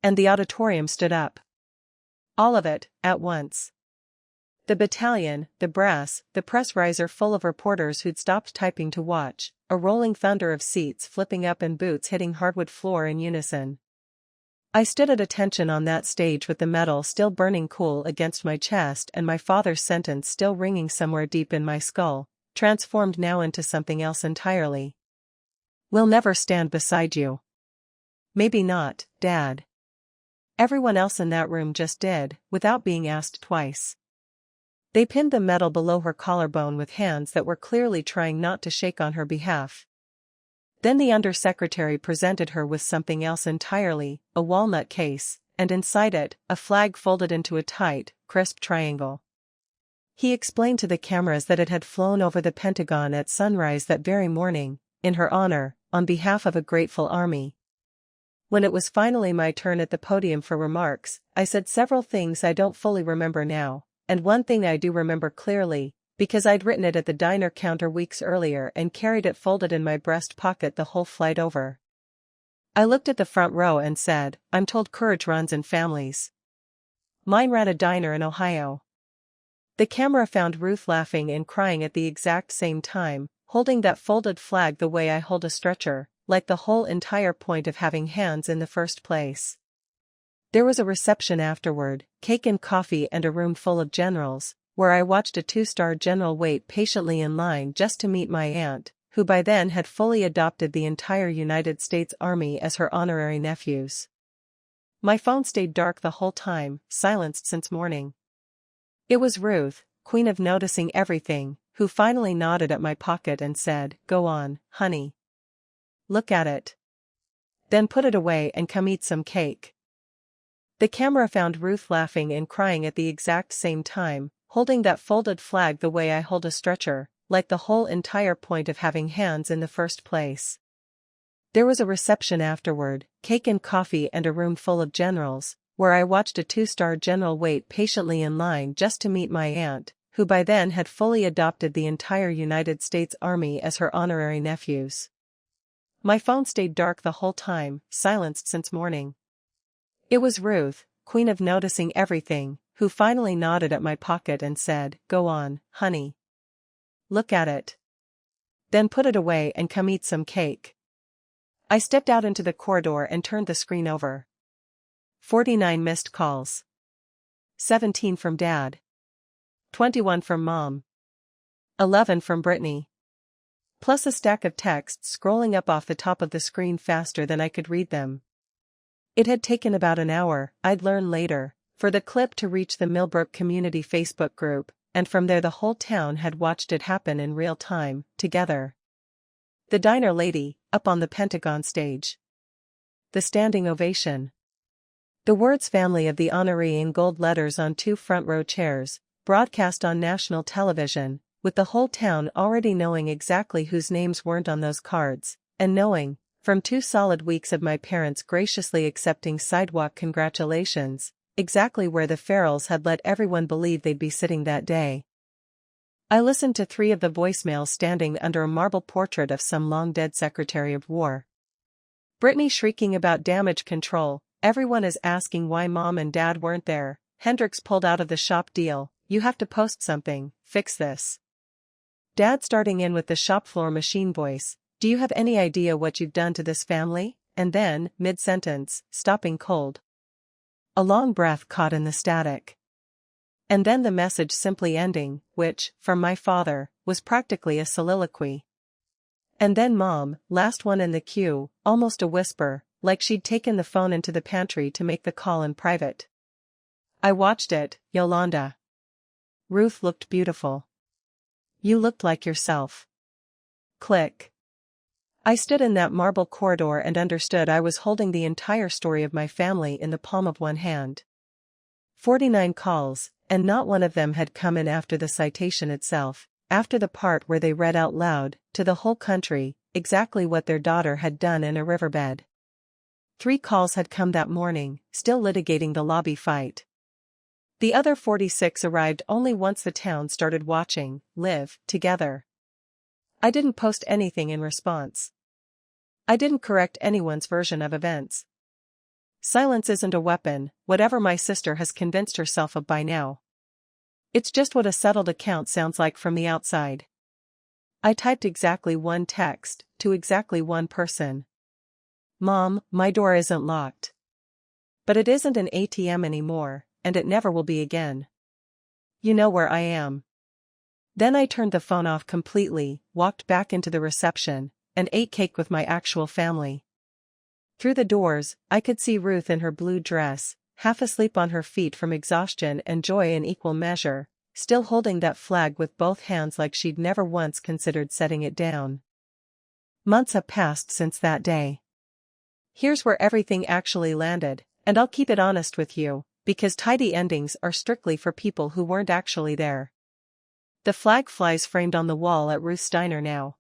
S1: And the auditorium stood up. All of it, at once. The battalion, the brass, the press riser full of reporters who'd stopped typing to watch, a rolling thunder of seats flipping up and boots hitting hardwood floor in unison. I stood at attention on that stage with the metal still burning cool against my chest and my father's sentence still ringing somewhere deep in my skull, transformed now into something else entirely. "We'll never stand beside you." "Maybe not, Dad." Everyone else in that room just did, without being asked twice. They pinned the metal below her collarbone with hands that were clearly trying not to shake on her behalf. Then the undersecretary presented her with something else entirely, a walnut case, and inside it, a flag folded into a tight, crisp triangle. He explained to the cameras that it had flown over the Pentagon at sunrise that very morning, in her honor, on behalf of a grateful army. When it was finally my turn at the podium for remarks, I said several things I don't fully remember now, and one thing I do remember clearly, because I'd written it at the diner counter weeks earlier and carried it folded in my breast pocket the whole flight over. I looked at the front row and said, "I'm told courage runs in families. Mine ran a diner in Ohio." The camera found Ruth laughing and crying at the exact same time, holding that folded flag the way I hold a stretcher, like the whole entire point of having hands in the first place. There was a reception afterward, cake and coffee and a room full of generals, where I watched a 2-star general wait patiently in line just to meet my aunt, who by then had fully adopted the entire United States Army as her honorary nephews. My phone stayed dark the whole time, silenced since morning. It was Ruth, queen of noticing everything, who finally nodded at my pocket and said, "Go on, honey. Look at it. Then put it away and come eat some cake." The camera found Ruth laughing and crying at the exact same time, holding that folded flag the way I hold a stretcher, like the whole entire point of having hands in the first place. There was a reception afterward, cake and coffee and a room full of generals, where I watched a 2-star general wait patiently in line just to meet my aunt, who by then had fully adopted the entire United States Army as her honorary nephews. My phone stayed dark the whole time, silenced since morning. It was Ruth, queen of noticing everything, who finally nodded at my pocket and said, "Go on, honey. Look at it. Then put it away and come eat some cake." I stepped out into the corridor and turned the screen over. 49 missed calls. 17 from Dad. 21 from Mom. 11 from Brittany. Plus a stack of texts scrolling up off the top of the screen faster than I could read them. It had taken about an hour, I'd learn later, for the clip to reach the Millbrook Community Facebook group, and from there the whole town had watched it happen in real time, together. The diner lady, up on the Pentagon stage. The standing ovation. The words "family" of the honoree in gold letters on 2 front row chairs, broadcast on national television, with the whole town already knowing exactly whose names weren't on those cards, and knowing, from 2 solid weeks of my parents graciously accepting sidewalk congratulations, exactly where the Ferrells had let everyone believe they'd be sitting that day. I listened to 3 of the voicemails standing under a marble portrait of some long-dead Secretary of War. Brittany shrieking about damage control, "Everyone is asking why Mom and Dad weren't there, Hendrix pulled out of the shop deal, you have to post something, fix this." Dad starting in with the shop floor machine voice, "Do you have any idea what you've done to this family?" And then, mid-sentence, stopping cold. A long breath caught in the static. And then the message simply ending, which, from my father, was practically a soliloquy. And then Mom, last one in the queue, almost a whisper, like she'd taken the phone into the pantry to make the call in private. "I watched it, Yolanda. Ruth looked beautiful. You looked like yourself." Click. I stood in that marble corridor and understood I was holding the entire story of my family in the palm of one hand. 49 calls, and not one of them had come in after the citation itself, after the part where they read out loud, to the whole country, exactly what their daughter had done in a riverbed. 3 calls had come that morning, still litigating the lobby fight. The other 46 arrived only once the town started watching, live, together. I didn't post anything in response. I didn't correct anyone's version of events. Silence isn't a weapon, whatever my sister has convinced herself of by now. It's just what a settled account sounds like from the outside. I typed exactly 1 text, to exactly 1 person. "Mom, my door isn't locked. But it isn't an ATM anymore, and it never will be again. You know where I am. Then I turned the phone off completely, walked back into the reception, and ate cake with my actual family. Through the doors, I could see Ruth in her blue dress, half asleep on her feet from exhaustion and joy in equal measure, still holding that flag with both hands like she'd never once considered setting it down. Months have passed since that day. Here's where everything actually landed, and I'll keep it honest with you, because tidy endings are strictly for people who weren't actually there. The flag flies framed on the wall at Ruth's diner now.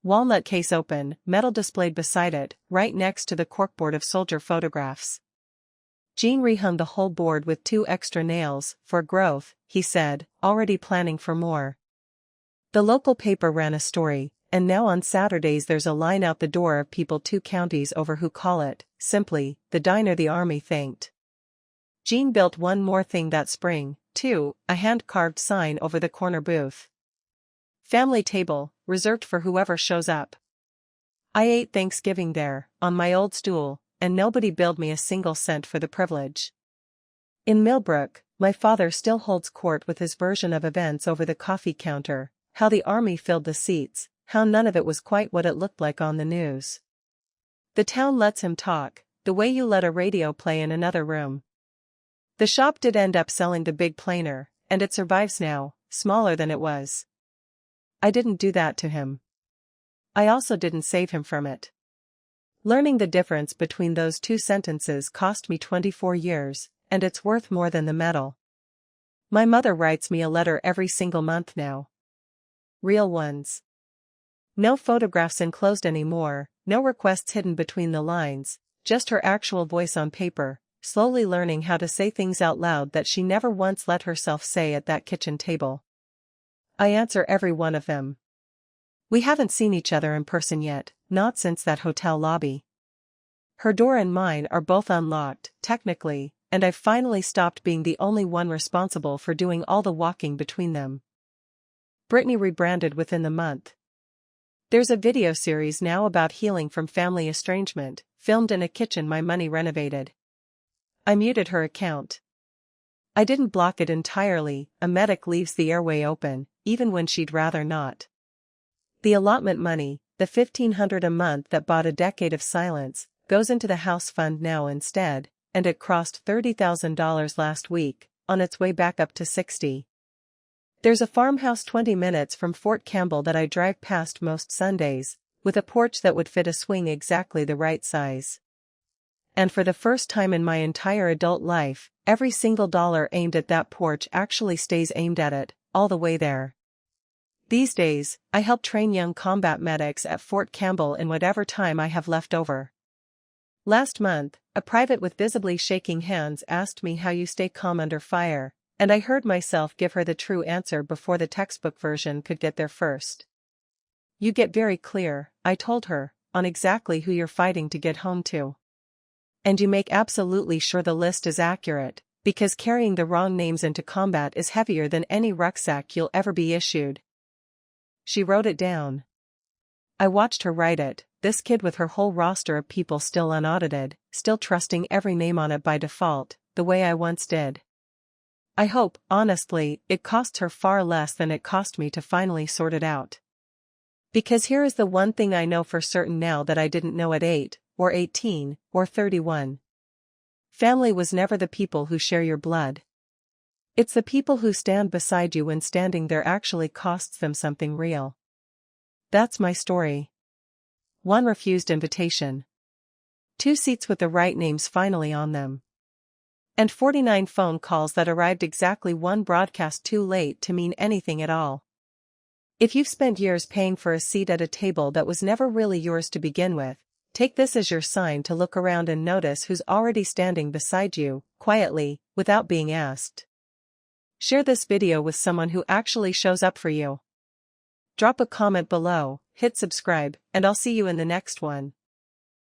S1: Walnut case open, metal displayed beside it, right next to the corkboard of soldier photographs. Jean rehung the whole board with 2 extra nails, for growth, he said, already planning for more. The local paper ran a story, and now on Saturdays there's a line out the door of people 2 counties over who call it, simply, the diner the army thanked. Jean built one more thing that spring, too, a hand-carved sign over the corner booth. Family table, reserved for whoever shows up. I ate Thanksgiving there, on my old stool, and nobody billed me a single cent for the privilege. In Millbrook, my father still holds court with his version of events over the coffee counter, how the army filled the seats, how none of it was quite what it looked like on the news. The town lets him talk, the way you let a radio play in another room. The shop did end up selling the big planer, and it survives now, smaller than it was. I didn't do that to him. I also didn't save him from it. Learning the difference between those 2 sentences cost me 24 years, and it's worth more than the medal. My mother writes me a letter every single month now. Real ones. No photographs enclosed anymore, no requests hidden between the lines, just her actual voice on paper, slowly learning how to say things out loud that she never once let herself say at that kitchen table. I answer every one of them. We haven't seen each other in person yet, not since that hotel lobby. Her door and mine are both unlocked, technically, and I've finally stopped being the only one responsible for doing all the walking between them. Brittany rebranded within the month. There's a video series now about healing from family estrangement, filmed in a kitchen my money renovated. I muted her account. I didn't block it entirely, a medic leaves the airway open, even when she'd rather not. The allotment money, the $1,500 a month that bought a decade of silence, goes into the house fund now instead, and it crossed $30,000 last week, on its way back up to 60. There's a farmhouse 20 minutes from Fort Campbell that I drive past most Sundays, with a porch that would fit a swing exactly the right size. And for the first time in my entire adult life, every single dollar aimed at that porch actually stays aimed at it, all the way there. These days, I help train young combat medics at Fort Campbell in whatever time I have left over. Last month, a private with visibly shaking hands asked me how you stay calm under fire, and I heard myself give her the true answer before the textbook version could get there first. You get very clear, I told her, on exactly who you're fighting to get home to. And you make absolutely sure the list is accurate, because carrying the wrong names into combat is heavier than any rucksack you'll ever be issued. She wrote it down. I watched her write it, this kid with her whole roster of people still unaudited, still trusting every name on it by default, the way I once did. I hope, honestly, it costs her far less than it cost me to finally sort it out. Because here is the one thing I know for certain now that I didn't know at 8, or 18, or 31. Family was never the people who share your blood. It's the people who stand beside you when standing there actually costs them something real. That's my story. 1 refused invitation. 2 seats with the right names finally on them. And 49 phone calls that arrived exactly 1 broadcast too late to mean anything at all. If you've spent years paying for a seat at a table that was never really yours to begin with, take this as your sign to look around and notice who's already standing beside you, quietly, without being asked. Share this video with someone who actually shows up for you. Drop a comment below, hit subscribe, and I'll see you in the next one.